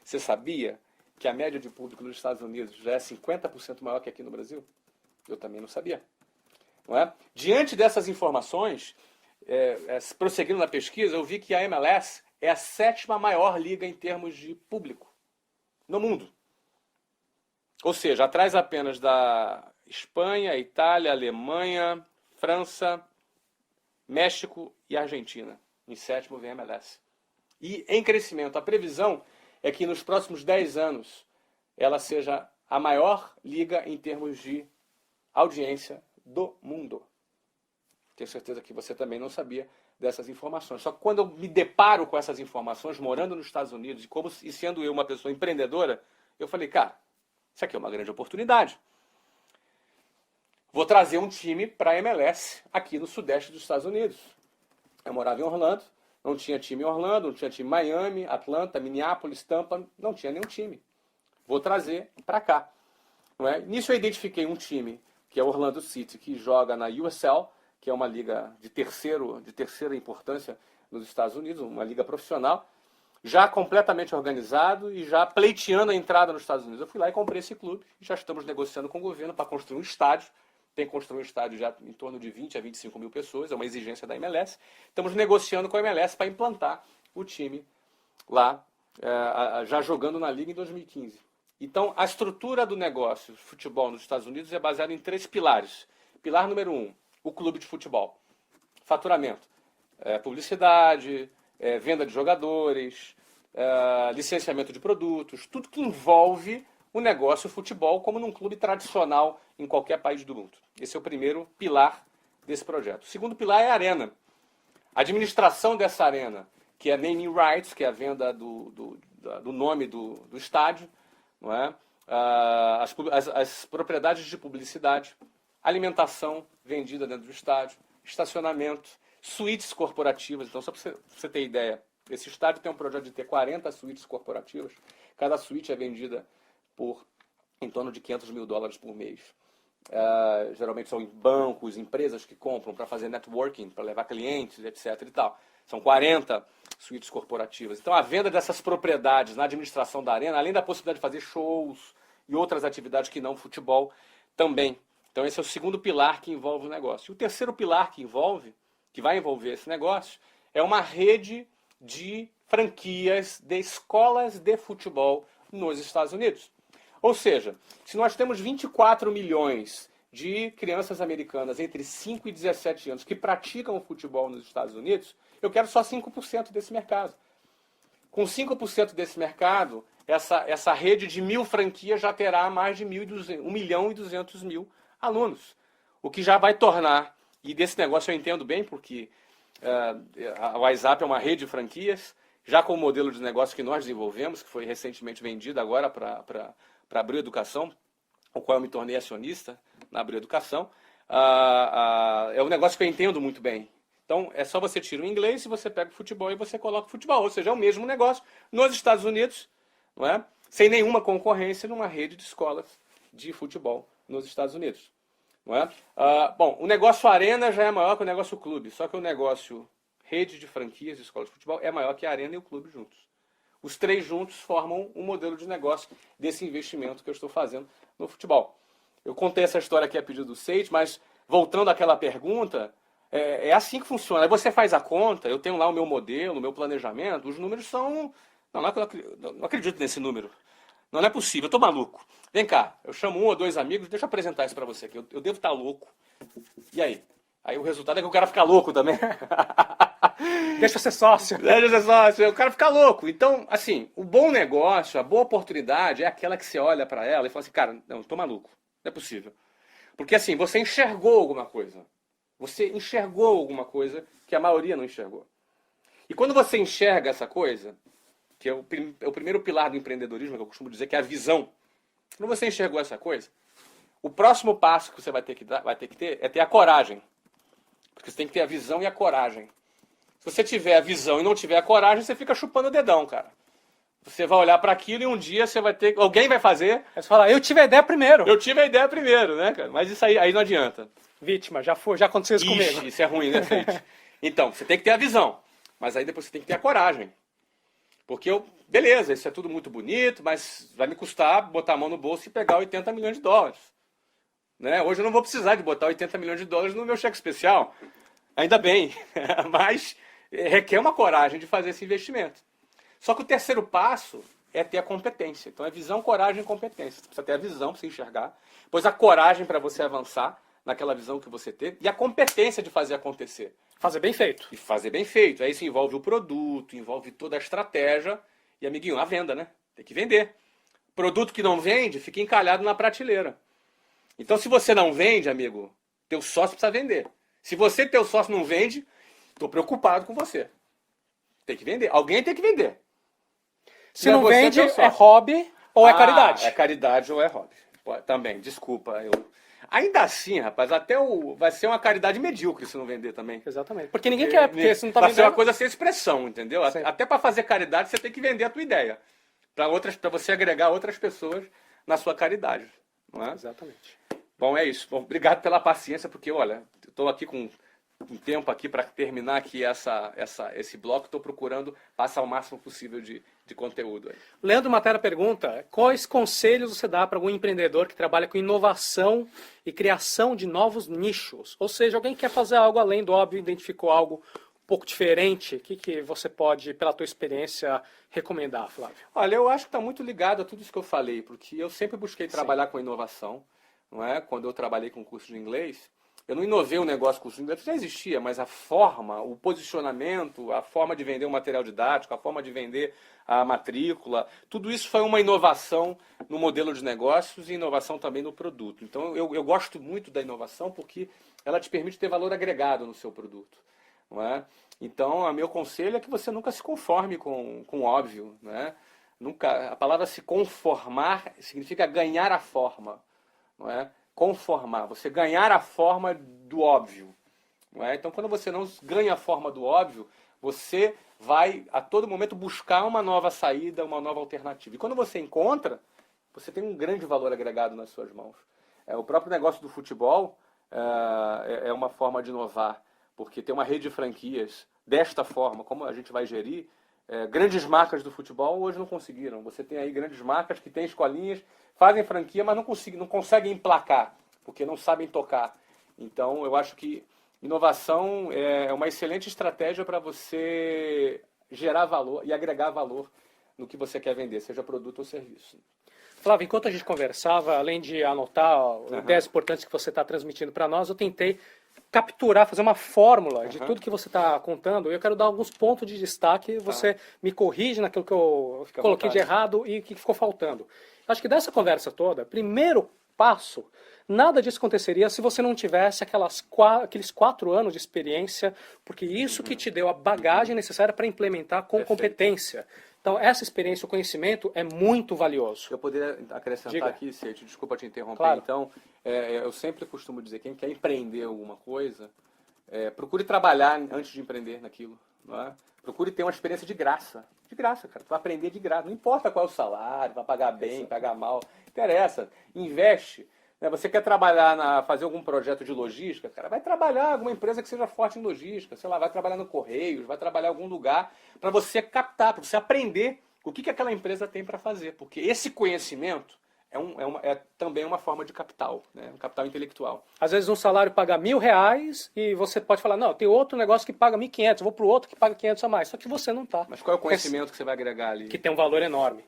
Você sabia que a média de público nos Estados Unidos já é 50% maior que aqui no Brasil? Eu também não sabia. Não é? Diante dessas informações, prosseguindo na pesquisa, eu vi que a MLS é a 7ª maior liga em termos de público no mundo. Ou seja, atrás apenas da Espanha, Itália, Alemanha, França, México e Argentina. Em 7º vem a MLS. E em crescimento. A previsão é que nos próximos 10 anos ela seja a maior liga em termos de audiência do mundo. Tenho certeza que você também não sabia dessas informações. Só que quando eu me deparo com essas informações, morando nos Estados Unidos e sendo eu uma pessoa empreendedora, eu falei, cara, isso aqui é uma grande oportunidade. Vou trazer um time para a MLS aqui no sudeste dos Estados Unidos. Eu morava em Orlando, não tinha time em Orlando, não tinha time em Miami, Atlanta, Minneapolis, Tampa, não tinha nenhum time. Vou trazer para cá. Não é? Nisso eu identifiquei um time, que é o Orlando City, que joga na USL, que é uma liga de terceira importância nos Estados Unidos, uma liga profissional, já completamente organizado e já pleiteando a entrada nos Estados Unidos. Eu fui lá e comprei esse clube, e já estamos negociando com o governo para construir um estádio. Tem que construir um estádio já em torno de 20 a 25 mil pessoas, é uma exigência da MLS. Estamos negociando com a MLS para implantar o time lá, já jogando na liga em 2015. Então, a estrutura do negócio de futebol nos Estados Unidos é baseada em 3 pilares. Pilar número 1, o clube de futebol. Faturamento, publicidade, venda de jogadores, licenciamento de produtos, tudo que envolve o negócio futebol como num clube tradicional em qualquer país do mundo. Esse é o primeiro pilar desse projeto. O segundo pilar é a arena. A administração dessa arena, que é naming rights, que é a venda do nome do estádio, não é? As propriedades de publicidade, alimentação vendida dentro do estádio, estacionamento, suítes corporativas. Então, só para você ter ideia, esse estádio tem um projeto de ter 40 suítes corporativas. Cada suíte é vendida por em torno de $500 mil por mês. Geralmente são bancos, empresas que compram para fazer networking, para levar clientes, etc. e tal. São 40 suítes corporativas. Então, a venda dessas propriedades na administração da arena, além da possibilidade de fazer shows e outras atividades que não futebol, também. Então, esse é o segundo pilar que envolve o negócio. E o terceiro pilar que vai envolver esse negócio, é uma rede de franquias de escolas de futebol nos Estados Unidos. Ou seja, se nós temos 24 milhões de crianças americanas entre 5 e 17 anos que praticam futebol nos Estados Unidos, eu quero só 5% desse mercado. Com 5% desse mercado, essa rede de 1.000 franquias já terá mais de 1.200.000 alunos. O que já vai tornar, e desse negócio eu entendo bem, porque a WhatsApp é uma rede de franquias, já com o modelo de negócio que nós desenvolvemos, que foi recentemente vendido agora para Abril Educação, o qual eu me tornei acionista na Abril Educação, é um negócio que eu entendo muito bem. Então, é só você tirar o inglês e você pega o futebol e você coloca o futebol. Ou seja, é o mesmo negócio nos Estados Unidos, não é? Sem nenhuma concorrência numa rede de escolas de futebol nos Estados Unidos. Não é? Bom, o negócio arena já é maior que o negócio clube, só que o negócio rede de franquias de escolas de futebol é maior que a arena e o clube juntos. Os três juntos formam um modelo de negócio desse investimento que eu estou fazendo no futebol. Eu contei essa história aqui a pedido do Seite, mas voltando àquela pergunta, é assim que funciona. Aí você faz a conta, eu tenho lá o meu modelo, o meu planejamento, os números são... Não acredito nesse número. Não é possível, eu estou maluco. Vem cá, eu chamo um ou dois amigos, deixa eu apresentar isso para você aqui. Eu devo estar louco. E aí? Aí o resultado é que o cara fica louco também. Deixa eu ser sócio. Deixa eu ser sócio, o cara fica louco. Então, assim, o bom negócio, a boa oportunidade é aquela que você olha para ela e fala assim, cara, não, eu tô maluco. Não é possível. Porque assim, você enxergou alguma coisa. Você enxergou alguma coisa que a maioria não enxergou. E quando você enxerga essa coisa, que é o primeiro pilar do empreendedorismo, que eu costumo dizer que é a visão. Quando você enxergou essa coisa, o próximo passo que você vai ter que ter é ter a coragem. Porque você tem que ter a visão e a coragem. Se você tiver a visão e não tiver a coragem, você fica chupando o dedão, cara. Você vai olhar para aquilo e um dia você vai ter... Alguém vai fazer... Aí você fala, eu tive a ideia primeiro. Eu tive a ideia primeiro, né, cara? Mas isso aí não adianta. Vítima, já aconteceu isso comigo. Isso é ruim, né, Feite? Então, você tem que ter a visão. Mas aí depois você tem que ter a coragem. Porque beleza, isso é tudo muito bonito, mas vai me custar botar a mão no bolso e pegar 80 milhões de dólares. Né? Hoje eu não vou precisar de botar 80 milhões de dólares no meu cheque especial. Ainda bem. Mas requer uma coragem de fazer esse investimento. Só que o terceiro passo é ter a competência. Então é visão, coragem e competência. Você precisa ter a visão para você enxergar, depois a coragem para você avançar naquela visão que você teve e a competência de fazer acontecer. Fazer bem feito. E fazer bem feito. Aí isso envolve o produto, envolve toda a estratégia e, amiguinho, a venda, né? Tem que vender. Produto que não vende fica encalhado na prateleira. Então se você não vende, amigo, teu sócio precisa vender. Se você, teu sócio, não vende, estou preocupado com você. Tem que vender. Alguém tem que vender. Se não vende, é hobby ou é caridade? É caridade ou é hobby. Também, desculpa. Ainda assim, rapaz, vai ser uma caridade medíocre se não vender também. Exatamente. Porque ninguém quer, porque se não tá vendendo... Vai vendendo... ser uma coisa sem expressão, entendeu? Sim. Até para fazer caridade, você tem que vender a tua ideia. Para você agregar outras pessoas na sua caridade. Não é? Exatamente. Bom, é isso. Bom, obrigado pela paciência, porque, olha, estou aqui com um tempo aqui para terminar aqui esse bloco. Estou procurando passar o máximo possível de conteúdo aí. Leandro Matera pergunta, quais conselhos você dá para algum empreendedor que trabalha com inovação e criação de novos nichos? Ou seja, alguém que quer fazer algo além do óbvio, identificou algo um pouco diferente, o que você pode, pela tua experiência, recomendar, Flávio? Olha, eu acho que está muito ligado a tudo isso que eu falei, porque eu sempre busquei trabalhar com inovação, não é? Quando eu trabalhei com curso de inglês, eu não inovei o negócio com o curso de inglês, já existia, mas a forma, o posicionamento, a forma de vender o material didático, a forma de vender a matrícula, tudo isso foi uma inovação no modelo de negócios e inovação também no produto. Então eu gosto muito da inovação porque ela te permite ter valor agregado no seu produto. Não é? Então, o meu conselho é que você nunca se conforme com o óbvio. Né? Nunca, a palavra se conformar significa ganhar a forma. Não é? Conformar, você ganhar a forma do óbvio. Não é? Então, quando você não ganha a forma do óbvio, você vai a todo momento buscar uma nova saída, uma nova alternativa. E quando você encontra, você tem um grande valor agregado nas suas mãos. O próprio negócio do futebol é uma forma de inovar. Porque tem uma rede de franquias desta forma, como a gente vai gerir, grandes marcas do futebol hoje não conseguiram. Você tem aí grandes marcas que têm escolinhas, fazem franquia, mas não conseguem emplacar, porque não sabem tocar. Então, eu acho que inovação é uma excelente estratégia para você gerar valor e agregar valor no que você quer vender, seja produto ou serviço. Flávio, enquanto a gente conversava, além de anotar ideias importantes que você está transmitindo para nós, eu tentei capturar, fazer uma fórmula de tudo que você está contando. Eu quero dar alguns pontos de destaque, você me corrige naquilo que eu coloquei de errado e o que ficou faltando. Acho que dessa conversa toda, primeiro passo, nada disso aconteceria se você não tivesse aqueles 4 anos de experiência, porque isso que te deu a bagagem necessária para implementar com competência. Então, essa experiência, o conhecimento é muito valioso. Eu poderia acrescentar aqui, Seite, desculpa te interromper. Claro. Então, eu sempre costumo dizer, quem quer empreender alguma coisa, procure trabalhar antes de empreender naquilo. Não é? Procure ter uma experiência de graça. De graça, cara. Tu vai aprender de graça. Não importa qual é o salário, vai pagar bem, pagar mal. Não interessa. Investe. Você quer trabalhar, fazer algum projeto de logística, cara, vai trabalhar em alguma empresa que seja forte em logística, sei lá, vai trabalhar no Correios, vai trabalhar em algum lugar para você captar, para você aprender O que aquela empresa tem para fazer? Porque esse conhecimento é também uma forma de capital, né? Um capital intelectual. Às vezes um salário paga R$1.000 e você pode falar, não, tem outro negócio que paga 1.500, eu vou para o outro que paga 500 a mais. Só que você não está. Mas qual é o conhecimento que você vai agregar ali? Que tem um valor enorme.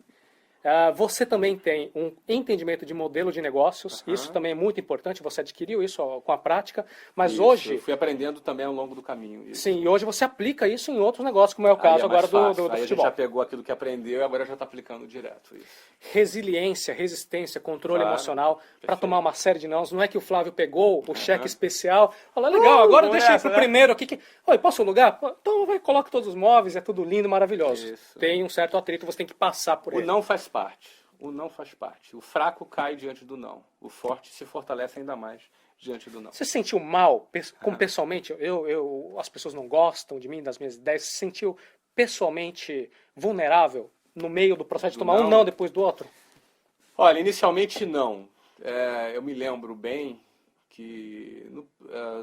Você também tem um entendimento de modelo de negócios, isso também é muito importante, você adquiriu isso com a prática, mas Isso, hoje... eu fui aprendendo também ao longo do caminho. Isso. Sim, e hoje você aplica isso em outros negócios, como é o caso agora do Aí futebol. a gente já pegou aquilo que aprendeu e agora já está aplicando direto. Isso. Resiliência, resistência, controle Claro, emocional, para perfeito. tomar uma série de nãos. Não é que o Flávio pegou o cheque especial, falou, legal, agora deixa eu ir pro primeiro aqui. Oi, posso alugar? Então coloca todos os móveis, é tudo lindo, maravilhoso. Isso. Tem um certo atrito, você tem que passar por O ele. não faz parte. O não faz parte. O fraco cai diante do não. O forte se fortalece ainda mais diante do não. Você se sentiu mal, como pessoalmente, as pessoas não gostam de mim, das minhas ideias, se sentiu pessoalmente vulnerável no meio do processo de tomar um não depois do outro? Olha, inicialmente não. Eu me lembro bem que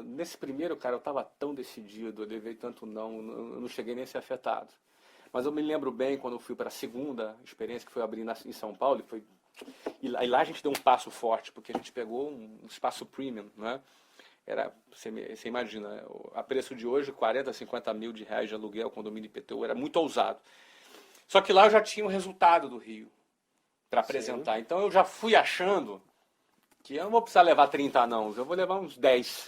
nesse primeiro, cara, eu estava tão decidido, eu levei tanto não, eu não cheguei nem a ser afetado. Mas eu me lembro bem quando eu fui para a segunda experiência, que foi abrir em São Paulo, e lá a gente deu um passo forte, porque a gente pegou um espaço premium, né? Você imagina, a preço de hoje, 40, 50 mil de reais de aluguel, condomínio IPTU, era muito ousado. Só que lá eu já tinha o resultado do Rio para apresentar. Então eu já fui achando que eu não vou precisar levar 30 nãos, eu vou levar uns 10.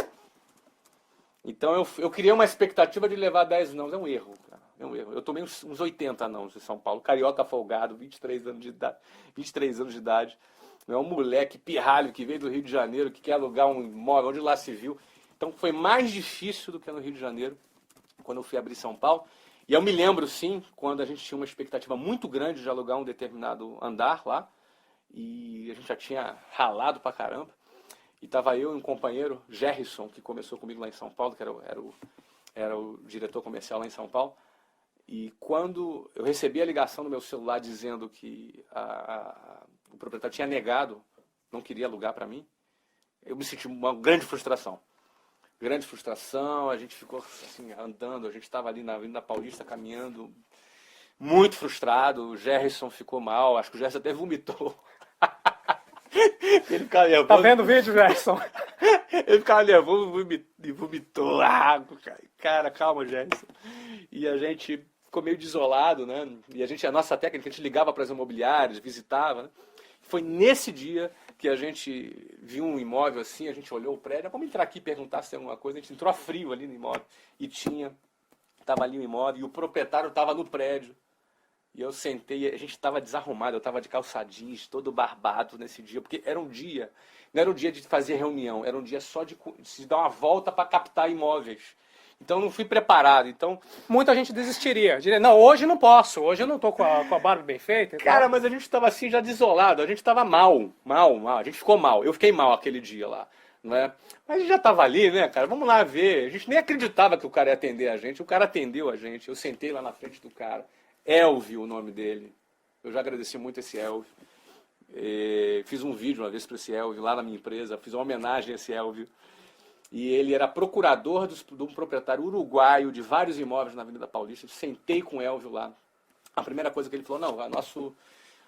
Então eu criei uma expectativa de levar 10 nãos, é um erro, cara. É um erro. Eu tomei uns 80 nãos em São Paulo, carioca folgado, 23 anos de idade. É um moleque pirralho que veio do Rio de Janeiro, que quer alugar um imóvel, onde lá se viu. Então foi mais difícil do que no Rio de Janeiro, quando eu fui abrir São Paulo. E eu me lembro, sim, quando a gente tinha uma expectativa muito grande de alugar um determinado andar lá, e a gente já tinha ralado pra caramba. E tava eu e um companheiro, Gerrison, que começou comigo lá em São Paulo, que era o diretor comercial lá em São Paulo. E quando eu recebi a ligação no meu celular dizendo que o proprietário tinha negado, não queria alugar para mim, eu me senti uma grande frustração. Grande frustração, a gente ficou assim, andando, a gente estava ali na Avenida Paulista caminhando, muito frustrado, o Gerrison ficou mal, acho que o Gerrison até vomitou. Ele ficava nervoso. Tá vendo o vídeo, Gerson? Ele ficava nervoso e vomitou. Cara, calma, Gerson. E a gente ficou meio desolado, né? E a nossa técnica, a gente ligava para as imobiliárias, visitava, né? Foi nesse dia que a gente viu um imóvel assim, a gente olhou o prédio, vamos entrar aqui e perguntar se tem alguma coisa. A gente entrou a frio ali no imóvel e estava ali o imóvel e o proprietário estava no prédio. E eu sentei, a gente estava desarrumado, eu estava de calça jeans, todo barbado nesse dia, porque era um dia, não era um dia de fazer reunião, era um dia só de dar uma volta para captar imóveis. Então eu não fui preparado, então... Muita gente desistiria, diria, não, hoje não posso, hoje eu não estou com a barba bem feita. Cara, mas a gente estava assim já desolado, a gente estava mal, a gente ficou mal, eu fiquei mal aquele dia lá. Não é? Mas a gente já estava ali, né, cara? Vamos lá ver. A gente nem acreditava que o cara ia atender a gente, o cara atendeu a gente, eu sentei lá na frente do cara. Elvio, o nome dele. Eu já agradeci muito esse Elvio. Fiz um vídeo uma vez para esse Elvio lá na minha empresa, fiz uma homenagem a esse Elvio. E ele era procurador de um proprietário uruguaio de vários imóveis na Avenida Paulista. Eu sentei com o Elvio lá. A primeira coisa que ele falou, não,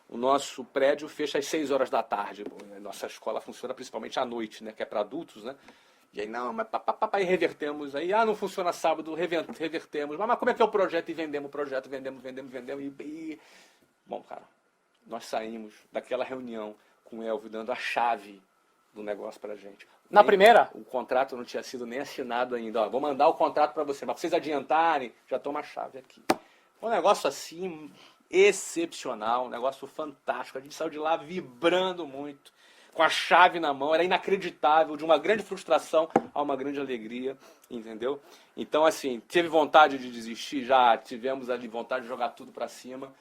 o nosso prédio fecha às 6 horas da tarde. Nossa escola funciona principalmente à noite, né, que é para adultos, né? E aí, não, mas papai, revertemos. Aí, não funciona sábado, revertemos. Mas como é que é o projeto? E vendemos o projeto, vendemos. Bom, cara, nós saímos daquela reunião com o Elvio dando a chave do negócio pra gente. Na primeira? O contrato não tinha sido nem assinado ainda. Ó, vou mandar o contrato para você, mas pra vocês adiantarem, já toma a chave aqui. Um negócio assim, excepcional, um negócio fantástico. A gente saiu de lá vibrando muito, com a chave na mão, era inacreditável, de uma grande frustração a uma grande alegria, entendeu? Então, assim, teve vontade de desistir? Já tivemos ali vontade de jogar tudo para cima,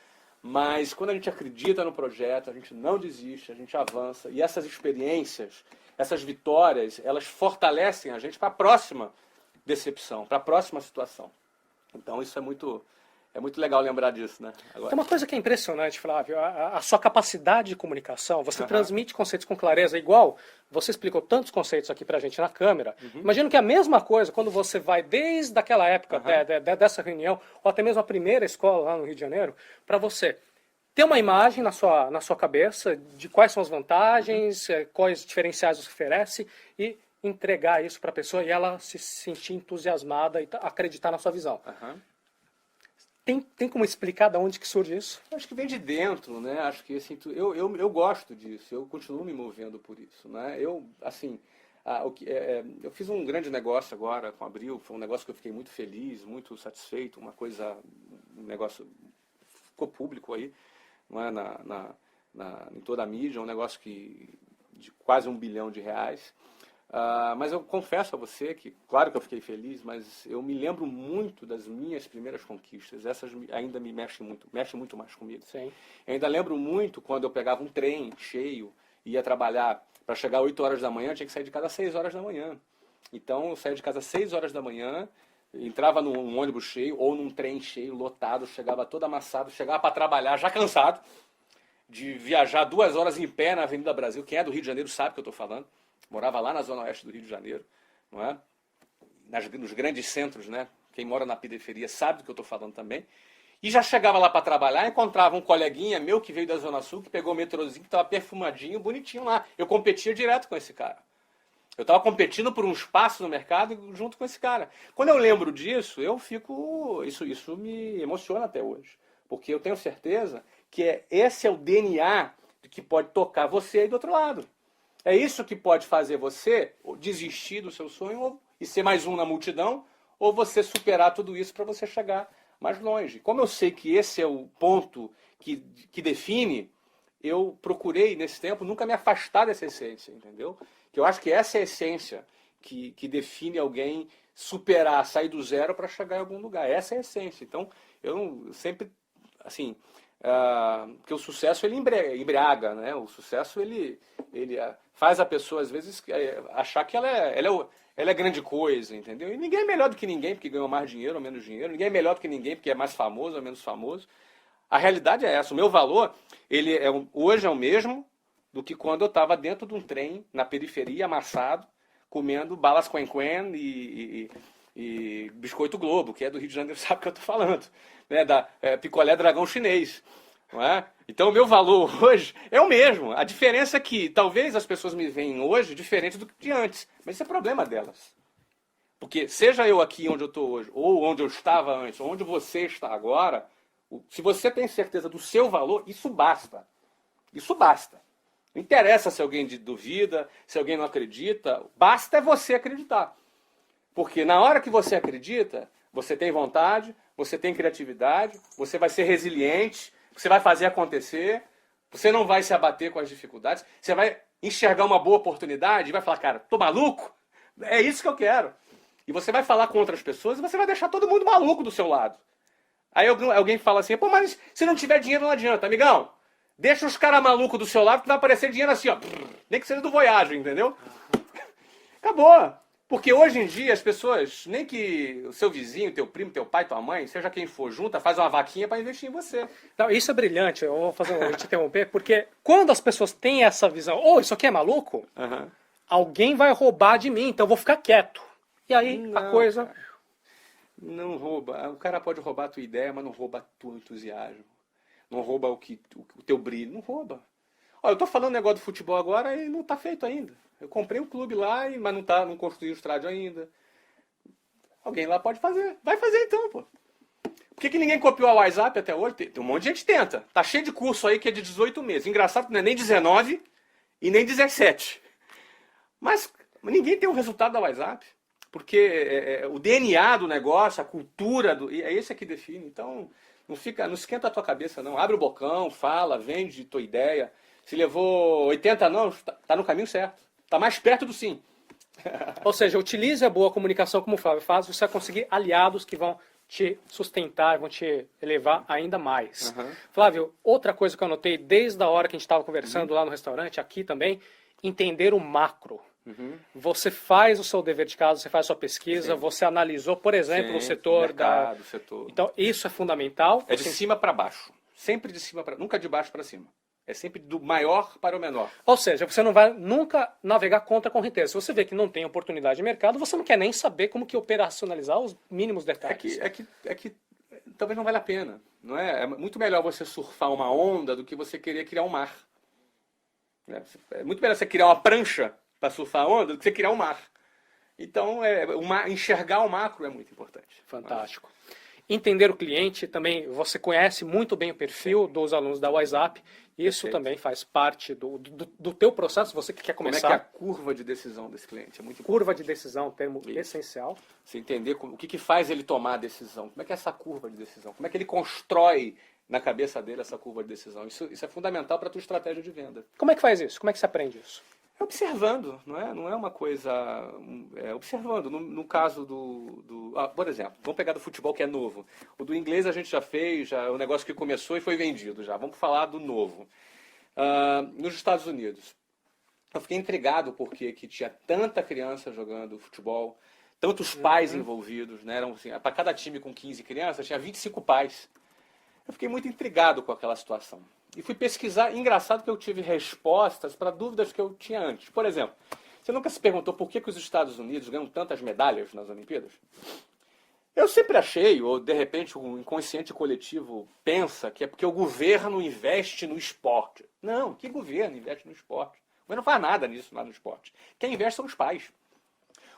mas quando a gente acredita no projeto, a gente não desiste, a gente avança, e essas experiências, essas vitórias, elas fortalecem a gente para a próxima decepção, para a próxima situação. Então, isso é muito legal lembrar disso, né? Agora. Tem uma coisa que é impressionante, Flávio, a sua capacidade de comunicação, você transmite conceitos com clareza, igual você explicou tantos conceitos aqui pra gente na câmera. Imagino que é a mesma coisa quando você vai desde aquela época, dessa reunião, ou até mesmo a primeira escola lá no Rio de Janeiro, para você ter uma imagem na sua cabeça de quais são as vantagens, quais diferenciais você oferece e entregar isso para a pessoa e ela se sentir entusiasmada e acreditar na sua visão. Aham. Tem como explicar de onde que surge isso? Acho que vem de dentro, né? Acho que assim, eu gosto disso, eu continuo me movendo por isso, né? Eu, assim, eu fiz um grande negócio agora com a Abril, foi um negócio que eu fiquei muito feliz, muito satisfeito, um negócio ficou público aí, não é? Em toda a mídia, um negócio de quase R$1 bilhão. Mas eu confesso a você que, claro que eu fiquei feliz, mas eu me lembro muito das minhas primeiras conquistas. Essas ainda me mexem muito mais comigo. Sim. Eu ainda lembro muito quando eu pegava um trem cheio, ia trabalhar para chegar às 8 horas da manhã, eu tinha que sair de casa às 6 horas da manhã. Então eu saía de casa às 6 horas da manhã, entrava num ônibus cheio ou num trem cheio, lotado, chegava todo amassado, chegava para trabalhar já cansado, de viajar 2 horas em pé na Avenida Brasil. Quem é do Rio de Janeiro sabe o que eu estou falando. Morava lá na zona oeste do Rio de Janeiro, não é? Nos grandes centros, né? Quem mora na periferia sabe do que eu estou falando também. E já chegava lá para trabalhar, encontrava um coleguinha meu que veio da Zona Sul, que pegou o metrozinho, que estava perfumadinho, bonitinho lá. Eu competia direto com esse cara. Eu estava competindo por um espaço no mercado junto com esse cara. Quando eu lembro disso, isso me emociona até hoje. Porque eu tenho certeza que esse é o DNA que pode tocar você aí do outro lado. É isso que pode fazer você desistir do seu sonho e ser mais um na multidão, ou você superar tudo isso para você chegar mais longe. Como eu sei que esse é o ponto que define, eu procurei, nesse tempo, nunca me afastar dessa essência, entendeu? Que eu acho que essa é a essência que define alguém superar, sair do zero para chegar em algum lugar. Essa é a essência. Então, eu sempre, assim... porque o sucesso ele embriaga, né? O sucesso ele faz a pessoa às vezes achar que ela é grande coisa, entendeu? E ninguém é melhor do que ninguém porque ganhou mais dinheiro ou menos dinheiro, ninguém é melhor do que ninguém porque é mais famoso ou menos famoso. A realidade é essa. O meu valor hoje é o mesmo do que quando eu estava dentro de um trem na periferia amassado comendo balas quen-quen e biscoito Globo, que é do Rio de Janeiro, sabe o que eu estou falando, né? Picolé dragão chinês. Não é? Então o meu valor hoje é o mesmo. A diferença é que talvez as pessoas me veem hoje diferente do que de antes. Mas isso é problema delas. Porque seja eu aqui onde eu estou hoje, ou onde eu estava antes, ou onde você está agora, se você tem certeza do seu valor, isso basta. Isso basta. Não interessa se alguém duvida, se alguém não acredita, basta você acreditar. Porque na hora que você acredita, você tem vontade, você tem criatividade, você vai ser resiliente, você vai fazer acontecer, você não vai se abater com as dificuldades, você vai enxergar uma boa oportunidade e vai falar, cara, tô maluco? É isso que eu quero. E você vai falar com outras pessoas e você vai deixar todo mundo maluco do seu lado. Aí alguém fala assim, pô, mas se não tiver dinheiro não adianta, amigão. Deixa os caras malucos do seu lado que vai aparecer dinheiro assim, ó. Nem que seja do Voyage, entendeu? Acabou. Porque hoje em dia as pessoas, nem que o seu vizinho, teu primo, teu pai, tua mãe, seja quem for, junta, faz uma vaquinha para investir em você. Não, isso é brilhante, eu vou te interromper, porque quando as pessoas têm essa visão, isso aqui é maluco, alguém vai roubar de mim, então eu vou ficar quieto. E aí a coisa... Cara, não rouba. O cara pode roubar a tua ideia, mas não rouba o teu entusiasmo. Não rouba o teu brilho, não rouba. Olha, eu tô falando negócio do futebol agora e não tá feito ainda. Eu comprei um clube lá, mas não construí o estádio ainda. Alguém lá pode fazer. Vai fazer então, pô. Por que ninguém copiou a WhatsApp até hoje? Tem um monte de gente que tenta. Tá cheio de curso aí que é de 18 meses. Engraçado que não é nem 19 e nem 17. Mas ninguém tem o resultado da WhatsApp. Porque o DNA do negócio, a cultura, é esse que define. Então, não esquenta a tua cabeça, não. Abre o bocão, fala, vende tua ideia. Se levou 80 não, tá no caminho certo. Tá mais perto do sim. Ou seja, utilize a boa comunicação como o Flávio faz, você vai conseguir aliados que vão te sustentar, vão te elevar ainda mais. Flávio, outra coisa que eu notei desde a hora que a gente estava conversando lá no restaurante, aqui também, entender o macro. Você faz o seu dever de casa, você faz a sua pesquisa, você analisou, por exemplo, o setor mercado, setor. Então, isso é fundamental. É de cima para baixo. Sempre de cima para... Nunca de baixo para cima. É sempre do maior para o menor. Ou seja, você não vai nunca navegar contra a correnteza. Se você vê que não tem oportunidade de mercado, você não quer nem saber como que operacionalizar os mínimos detalhes. talvez não valha a pena, não é? É muito melhor você surfar uma onda do que você querer criar um mar. É muito melhor você criar uma prancha para surfar a onda do que você criar um mar. Então, enxergar o macro é muito importante. Fantástico. Entender o cliente também, você conhece muito bem o perfil dos alunos da WhatsApp, isso Perfeito. também faz parte do teu processo, você que quer Como é começar. que é a curva de decisão desse cliente? É muito importante. Curva de decisão, termo Isso. essencial. Você entender o que faz ele tomar a decisão. Como é que é essa curva de decisão? Como é que ele constrói na cabeça dele essa curva de decisão? Isso é fundamental para a tua estratégia de venda. Como é que faz isso? Como é que se aprende isso? É observando, não é? Não é uma coisa... observando. No caso por exemplo, vamos pegar do futebol que é novo. O do inglês a gente já fez, já é um negócio que começou e foi vendido já. Vamos falar do novo. Nos Estados Unidos, eu fiquei intrigado porque que tinha tanta criança jogando futebol, tantos pais envolvidos, né? Eram, assim, para cada time com 15 crianças, tinha 25 pais. Eu fiquei muito intrigado com aquela situação. E fui pesquisar, engraçado que eu tive respostas para dúvidas que eu tinha antes. Por exemplo, você nunca se perguntou por que os Estados Unidos ganham tantas medalhas nas Olimpíadas? Eu sempre achei, ou de repente o inconsciente coletivo pensa que é porque o governo investe no esporte. Não, que governo investe no esporte? O governo não faz nada nisso lá no esporte. Quem investe são os pais.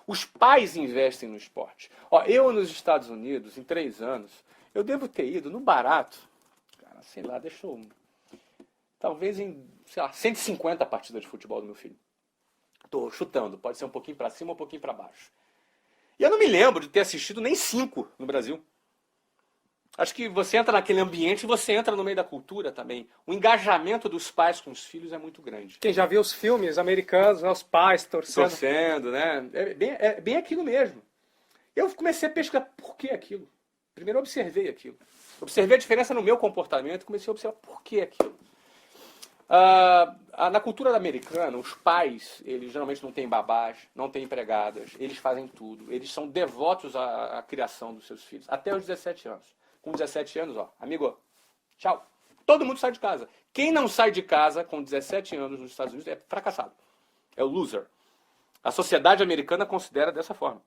Os pais investem no esporte. Eu nos Estados Unidos, em 3 anos, eu devo ter ido no barato, cara, sei lá, talvez em, 150 partidas de futebol do meu filho. Estou chutando, pode ser um pouquinho para cima ou um pouquinho para baixo. E eu não me lembro de ter assistido nem 5 no Brasil. Acho que você entra naquele ambiente e você entra no meio da cultura também. O engajamento dos pais com os filhos é muito grande. Quem já viu os filmes americanos, os pais torcendo. Torcendo, né? É bem aquilo mesmo. Eu comecei a pesquisar por que aquilo. Primeiro eu observei aquilo. Observei a diferença no meu comportamento e comecei a observar por que aquilo. Na cultura americana, os pais, eles geralmente não têm babás, não têm empregadas, eles fazem tudo. Eles são devotos à criação dos seus filhos, até os 17 anos. Com 17 anos, amigo, tchau. Todo mundo sai de casa. Quem não sai de casa com 17 anos nos Estados Unidos é fracassado. É o loser. A sociedade americana considera dessa forma.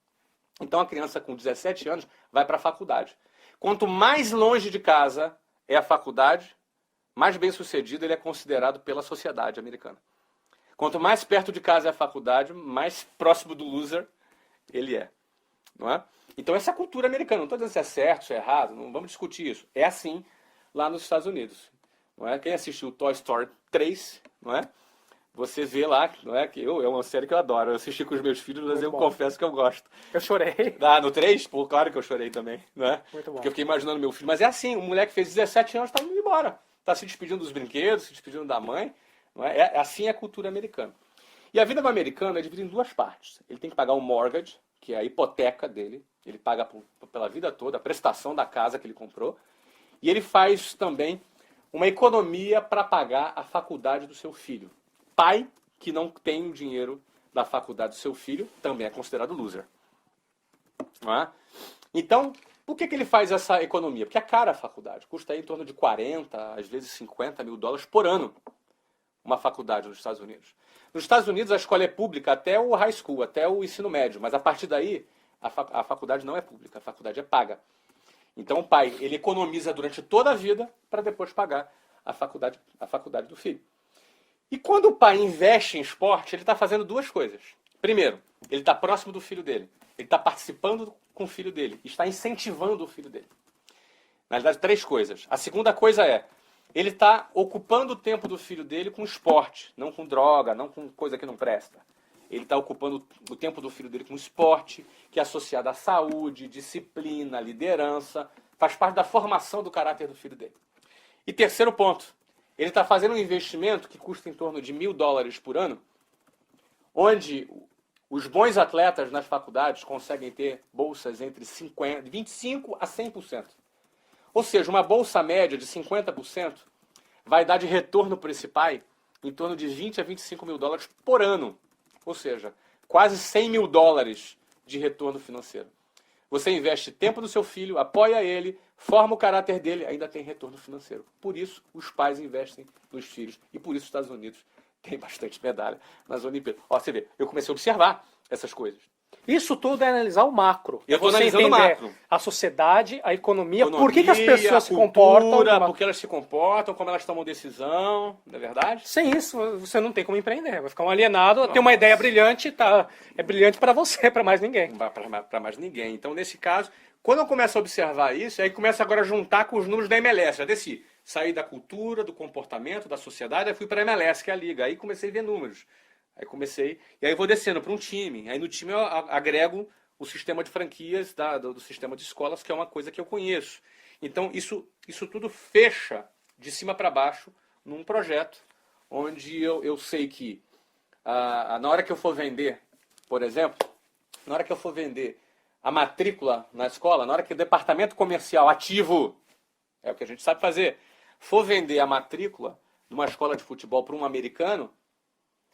Então a criança com 17 anos vai para a faculdade. Quanto mais longe de casa é a faculdade, mais bem sucedido ele é considerado pela sociedade americana. Quanto mais perto de casa é a faculdade, mais próximo do loser ele é. Não é? Então essa é a cultura americana. Não estou dizendo se é certo, se é errado, não vamos discutir isso. É assim lá nos Estados Unidos. Não é? Quem assistiu Toy Story 3, não é? Você vê lá, não é? Que é uma série que eu adoro. Eu assisti com os meus filhos, mas eu confesso que eu gosto. Eu chorei. No 3? Pô, claro que eu chorei também, não é? Muito bom. Porque eu fiquei imaginando meu filho. Mas é assim, o moleque fez 17 anos, está indo embora. Está se despedindo dos brinquedos, se despedindo da mãe. Não é? Assim é a cultura americana. E a vida do americano é dividida em 2 partes. Ele tem que pagar o mortgage, que é a hipoteca dele. Ele paga pela vida toda a prestação da casa que ele comprou. E ele faz também uma economia para pagar a faculdade do seu filho. Pai que não tem o dinheiro da faculdade do seu filho também é considerado loser. Não é? Então, por que ele faz essa economia? Porque é cara a faculdade. Custa aí em torno de 40, às vezes 50 mil dólares por ano uma faculdade nos Estados Unidos. Nos Estados Unidos a escola é pública até o high school, até o ensino médio. Mas a partir daí a faculdade não é pública, a faculdade é paga. Então o pai ele economiza durante toda a vida para depois pagar a faculdade do filho. E quando o pai investe em esporte, ele está fazendo 2 coisas. Primeiro, ele está próximo do filho dele. Ele está participando com o filho dele. Está incentivando o filho dele. Na verdade, 3 coisas. A segunda coisa é, ele está ocupando o tempo do filho dele com esporte, não com droga, não com coisa que não presta. Ele está ocupando o tempo do filho dele com esporte, que é associado à saúde, disciplina, liderança, faz parte da formação do caráter do filho dele. E terceiro ponto, ele está fazendo um investimento que custa em torno de $1.000 por ano, onde os bons atletas nas faculdades conseguem ter bolsas entre 25% a 100%. Ou seja, uma bolsa média de 50% vai dar de retorno para esse pai em torno de $20 a $25 mil por ano. Ou seja, quase $100 mil de retorno financeiro. Você investe tempo do seu filho, apoia ele, forma o caráter dele, ainda tem retorno financeiro. Por isso, os pais investem nos filhos. E por isso os Estados Unidos têm bastante medalha nas Olimpíadas. Você vê, eu comecei a observar essas coisas. Isso tudo é analisar o macro. Eu estou Você analisando o entender macro. a sociedade, a economia, por que as pessoas se comportam. Por que elas se comportam, como elas tomam decisão, não é verdade? Sem isso, você não tem como empreender. Vai ficar um alienado, tem uma ideia brilhante, tá? É brilhante para você, para mais ninguém. Não vai para mais ninguém. Então, nesse caso, quando eu começo a observar isso, aí começo agora a juntar com os números da MLS. Já desci. Saí da cultura, do comportamento, da sociedade, aí fui para a MLS, que é a liga. Aí comecei a ver números. E aí vou descendo para um time. Aí no time eu agrego o sistema de franquias do sistema de escolas, que é uma coisa que eu conheço. Então, isso tudo fecha de cima para baixo num projeto onde eu sei que na hora que eu for vender, por exemplo, na hora que eu for vender a matrícula na escola, na hora que o departamento comercial ativo, é o que a gente sabe fazer, for vender a matrícula de uma escola de futebol para um americano,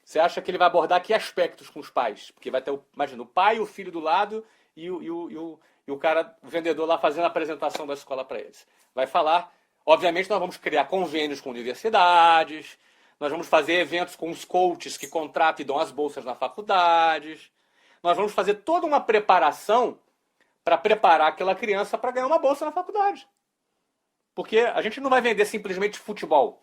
você acha que ele vai abordar que aspectos com os pais? Porque vai ter, imagina, o pai e o filho do lado e o cara, o vendedor lá fazendo a apresentação da escola para eles. Vai falar, obviamente nós vamos criar convênios com universidades, nós vamos fazer eventos com os coaches que contratam e dão as bolsas na faculdades, nós vamos fazer toda uma preparação para preparar aquela criança para ganhar uma bolsa na faculdade. Porque a gente não vai vender simplesmente futebol.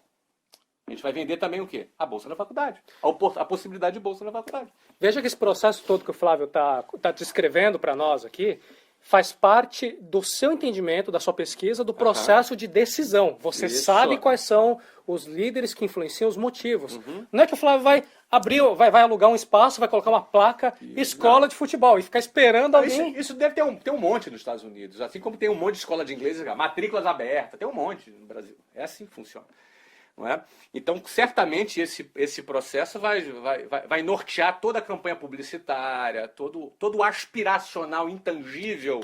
A gente vai vender também o quê? A bolsa na faculdade. A possibilidade de bolsa na faculdade. Veja que esse processo todo que o Flávio está descrevendo para nós aqui faz parte do seu entendimento, da sua pesquisa, do processo de decisão. Você sabe quais são os líderes que influenciam os motivos. Não é que o Flávio vai abrir, vai alugar um espaço, vai colocar uma placa, escola de futebol, e ficar esperando alguém... Isso deve ter um monte nos Estados Unidos. Assim como tem um monte de escola de inglês, matrículas abertas, tem um monte no Brasil. É assim que funciona. Não é? Então, certamente, esse processo vai nortear toda a campanha publicitária, todo o aspiracional intangível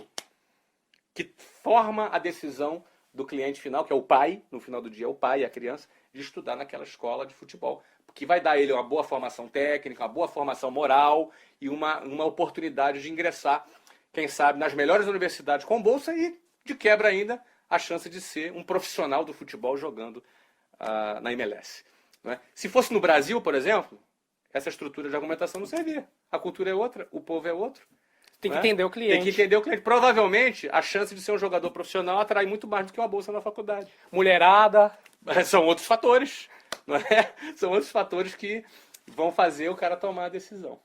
que forma a decisão do cliente final, que é o pai, no final do dia é o pai e a criança, de estudar naquela escola de futebol. Que vai dar a ele uma boa formação técnica, uma boa formação moral e uma oportunidade de ingressar, quem sabe, nas melhores universidades com bolsa e, de quebra ainda, a chance de ser um profissional do futebol jogando na MLS. Não é? Se fosse no Brasil, por exemplo, essa estrutura de argumentação não servia. A cultura é outra, o povo é outro. Tem que entender o cliente. Tem que entender o cliente. Provavelmente, a chance de ser um jogador profissional atrai muito mais do que uma bolsa na faculdade. Mulherada. São outros fatores. Não é? São outros fatores que vão fazer o cara tomar a decisão.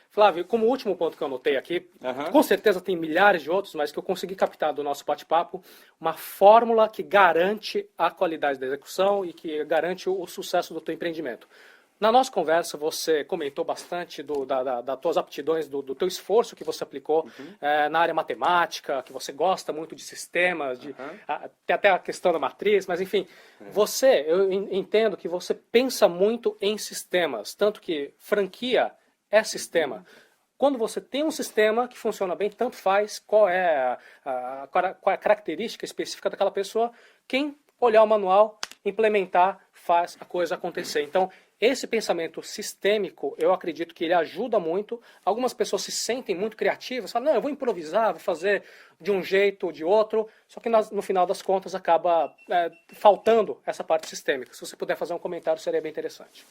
Flávio, como último ponto que eu anotei aqui, com certeza tem milhares de outros, mas que eu consegui captar do nosso bate-papo, uma fórmula que garante a qualidade da execução e que garante o sucesso do teu empreendimento. Na nossa conversa, você comentou bastante das tuas aptidões, do teu esforço que você aplicou na área matemática, que você gosta muito de sistemas, tem até a questão da matriz, mas enfim, eu entendo que você pensa muito em sistemas, tanto que franquia é sistema. Quando você tem um sistema que funciona bem, tanto faz qual é a característica específica daquela pessoa, quem olhar o manual, implementar, faz a coisa acontecer. Então, esse pensamento sistêmico, eu acredito que ele ajuda muito. Algumas pessoas se sentem muito criativas, falam, não, eu vou improvisar, vou fazer de um jeito ou de outro, só que no final das contas acaba faltando essa parte sistêmica. Se você puder fazer um comentário, seria bem interessante.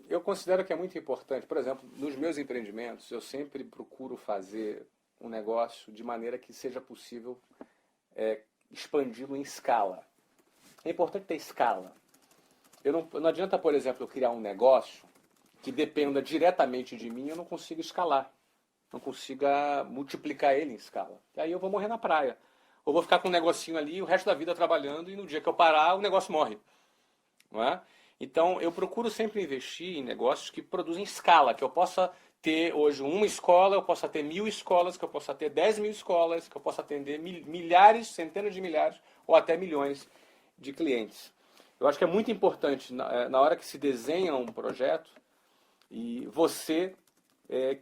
Eu considero que é muito importante. Por exemplo, nos meus empreendimentos, eu sempre procuro fazer um negócio de maneira que seja possível expandi-lo em escala. É importante ter escala. Não adianta, por exemplo, eu criar um negócio que dependa diretamente de mim e eu não consiga escalar. Não consiga multiplicar ele em escala. E aí eu vou morrer na praia. Ou vou ficar com um negocinho ali o resto da vida trabalhando e no dia que eu parar o negócio morre. Não é? Então eu procuro sempre investir em negócios que produzem escala, que eu possa ter hoje uma escola, eu possa ter 1000 escolas, que eu possa ter 10.000 escolas, que eu possa atender milhares, centenas de milhares ou até milhões de clientes. Eu acho que é muito importante, na hora que se desenha um projeto, e você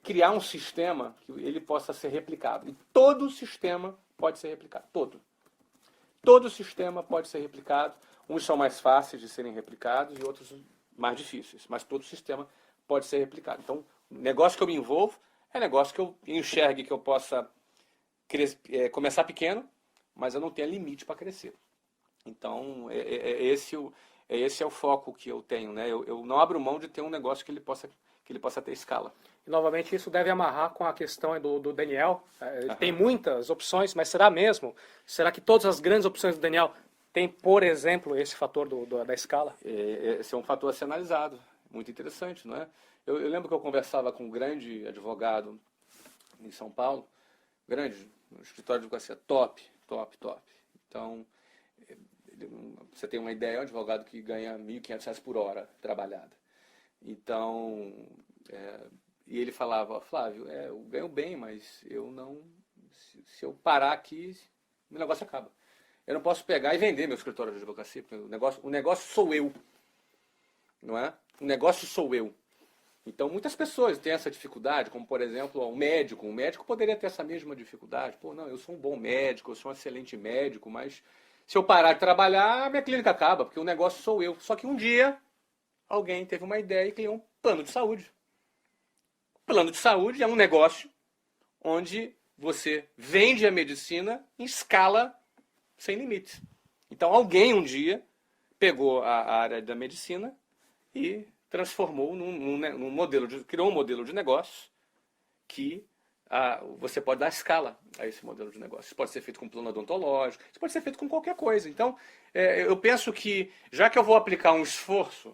criar um sistema que ele possa ser replicado. E todo sistema pode ser replicado. Todo sistema pode ser replicado. Uns são mais fáceis de serem replicados e outros mais difíceis. Mas todo sistema pode ser replicado. Então, o negócio que eu me envolvo é negócio que eu enxergue que eu possa começar pequeno, mas eu não tenho limite para crescer. Então, esse é o foco que eu tenho, né? Eu não abro mão de ter um negócio que ele possa ter escala. E, novamente, isso deve amarrar com a questão do Daniel. Ele tem muitas opções, mas será mesmo? Será que todas as grandes opções do Daniel têm, por exemplo, esse fator da escala? Esse é um fator a ser analisado. Muito interessante, não é? Eu lembro que eu conversava com um grande advogado em São Paulo, grande, um escritório de advocacia top. Então, você tem uma ideia, é um advogado que ganha R$ 1.500 por hora trabalhada. Então, e ele falava, Flávio, eu ganho bem, mas eu não, se eu parar aqui, o negócio acaba. Eu não posso pegar e vender meu escritório de advocacia, porque o negócio sou eu, não é? O negócio sou eu. Então, muitas pessoas têm essa dificuldade, como, por exemplo, um médico. Um médico poderia ter essa mesma dificuldade. Pô, não, eu sou um bom médico, eu sou um excelente médico, mas se eu parar de trabalhar, a minha clínica acaba, porque o negócio sou eu. Só que um dia, alguém teve uma ideia e criou um plano de saúde. O plano de saúde é um negócio onde você vende a medicina em escala sem limites. Então, alguém um dia pegou a área da medicina e transformou num modelo, criou um modelo de negócio que você pode dar escala a esse modelo de negócio. Isso pode ser feito com plano odontológico, isso pode ser feito com qualquer coisa. Então, eu penso que, já que eu vou aplicar um esforço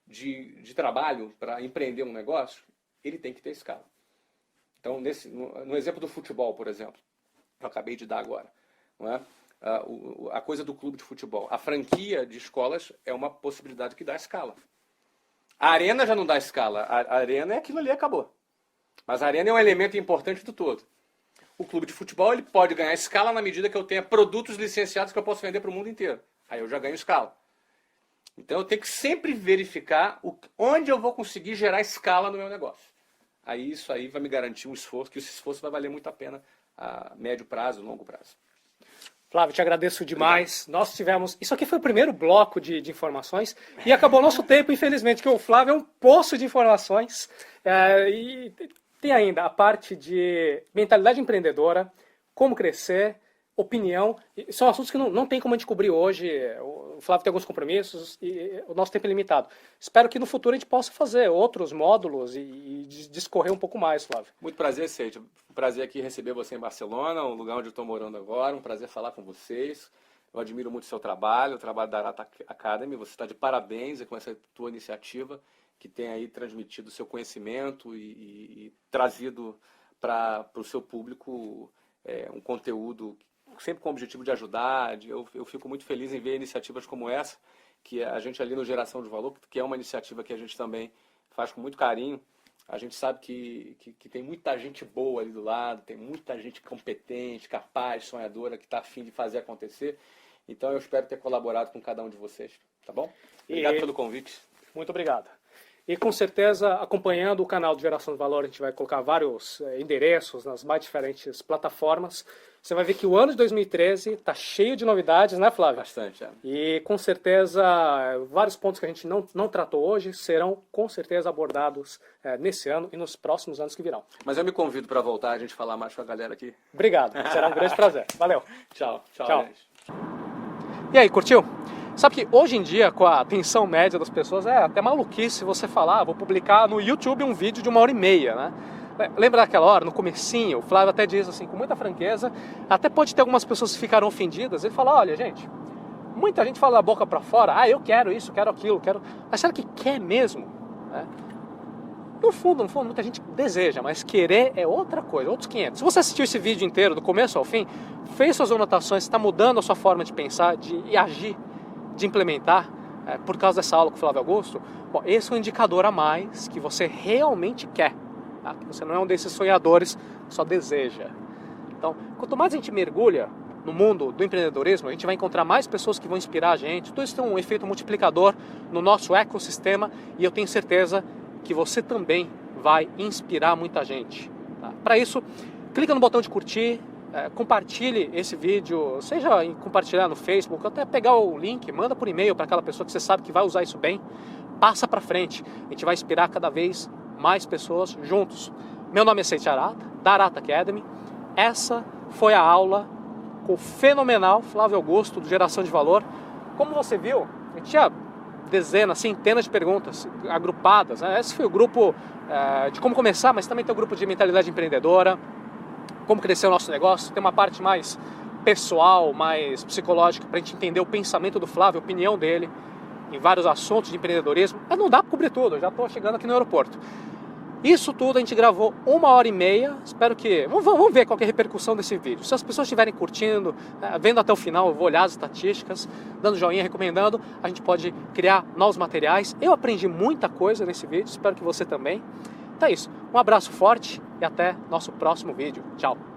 de trabalho para empreender um negócio, ele tem que ter escala. Então, no exemplo do futebol, por exemplo, eu acabei de dar agora, não é? A coisa do clube de futebol. A franquia de escolas é uma possibilidade que dá escala. A arena já não dá escala. A arena é aquilo ali, acabou. Mas a arena é um elemento importante do todo. O clube de futebol ele pode ganhar escala na medida que eu tenha produtos licenciados que eu posso vender para o mundo inteiro. Aí eu já ganho escala. Então eu tenho que sempre verificar onde eu vou conseguir gerar escala no meu negócio. Aí isso aí vai me garantir um esforço, que esse esforço vai valer muito a pena a médio prazo, longo prazo. Flávio, te agradeço demais. Obrigado. Nós tivemos... Isso aqui foi o primeiro bloco de informações e acabou o nosso tempo, infelizmente, que o Flávio é um poço de informações. E tem ainda a parte de mentalidade empreendedora, como crescer, opinião. São assuntos que não tem como a gente cobrir hoje. O Flávio tem alguns compromissos e o nosso tempo é limitado. Espero que no futuro a gente possa fazer outros módulos e discorrer um pouco mais, Flávio. Muito prazer, Seite. Um prazer aqui receber você em Barcelona, um lugar onde eu estou morando agora. Um prazer falar com vocês. Eu admiro muito o seu trabalho, o trabalho da Arata Academy. Você está de parabéns com essa tua iniciativa, que tem aí transmitido o seu conhecimento e trazido para o seu público um conteúdo sempre com o objetivo de ajudar. Eu fico muito feliz em ver iniciativas como essa, que a gente ali no Geração de Valor, que é uma iniciativa que a gente também faz com muito carinho. A gente sabe que tem muita gente boa ali do lado, tem muita gente competente, capaz, sonhadora, que está a fim de fazer acontecer. Então eu espero ter colaborado com cada um de vocês, tá bom? Obrigado pelo convite. Muito obrigado. E com certeza, acompanhando o canal de Geração de Valor, a gente vai colocar vários endereços nas mais diferentes plataformas. Você vai ver que o ano de 2013 está cheio de novidades, né, Flávio? Bastante, E com certeza, vários pontos que a gente não tratou hoje serão com certeza abordados nesse ano e nos próximos anos que virão. Mas eu me convido para voltar, a gente falar mais com a galera aqui. Obrigado, será um grande prazer. Valeu. Tchau. Gente. E aí, curtiu? Sabe que hoje em dia, com a atenção média das pessoas, é até maluquice você falar, vou publicar no YouTube um vídeo de 1h30, né? Lembra daquela hora, no comecinho, o Flávio até diz assim, com muita franqueza, até pode ter algumas pessoas que ficaram ofendidas, ele fala, olha gente, muita gente fala da boca pra fora, eu quero isso, quero aquilo, mas será que quer mesmo? No fundo, muita gente deseja, mas querer é outra coisa, outros 500. Se você assistiu esse vídeo inteiro, do começo ao fim, fez suas anotações, está mudando a sua forma de pensar, de agir, de implementar, por causa dessa aula com o Flávio Augusto, bom, esse é um indicador a mais que você realmente quer. Tá? Que você não é um desses sonhadores que só deseja. Então, quanto mais a gente mergulha no mundo do empreendedorismo, a gente vai encontrar mais pessoas que vão inspirar a gente. Tudo isso tem um efeito multiplicador no nosso ecossistema e eu tenho certeza que você também vai inspirar muita gente. Tá? Para isso, clica no botão de curtir, compartilhe esse vídeo, seja em compartilhar no Facebook, até pegar o link, manda por e-mail para aquela pessoa que você sabe que vai usar isso bem, passa para frente. A gente vai inspirar cada vez mais pessoas juntos. Meu nome é Seite Arata, da Arata Academy. Essa foi a aula com o fenomenal Flávio Augusto, do Geração de Valor. Como você viu, a gente tinha dezenas, centenas de perguntas agrupadas, né? Esse foi o grupo de como começar, mas também tem o grupo de mentalidade empreendedora, como crescer o nosso negócio, tem uma parte mais pessoal, mais psicológica, para a gente entender o pensamento do Flávio, a opinião dele em vários assuntos de empreendedorismo. Mas não dá para cobrir tudo, eu já estou chegando aqui no aeroporto. Isso tudo a gente gravou 1h30, espero que... Vamos ver qual que é a repercussão desse vídeo. Se as pessoas estiverem curtindo, vendo até o final, eu vou olhar as estatísticas, dando joinha, recomendando, a gente pode criar novos materiais. Eu aprendi muita coisa nesse vídeo, espero que você também. Então é isso, um abraço forte e até nosso próximo vídeo. Tchau!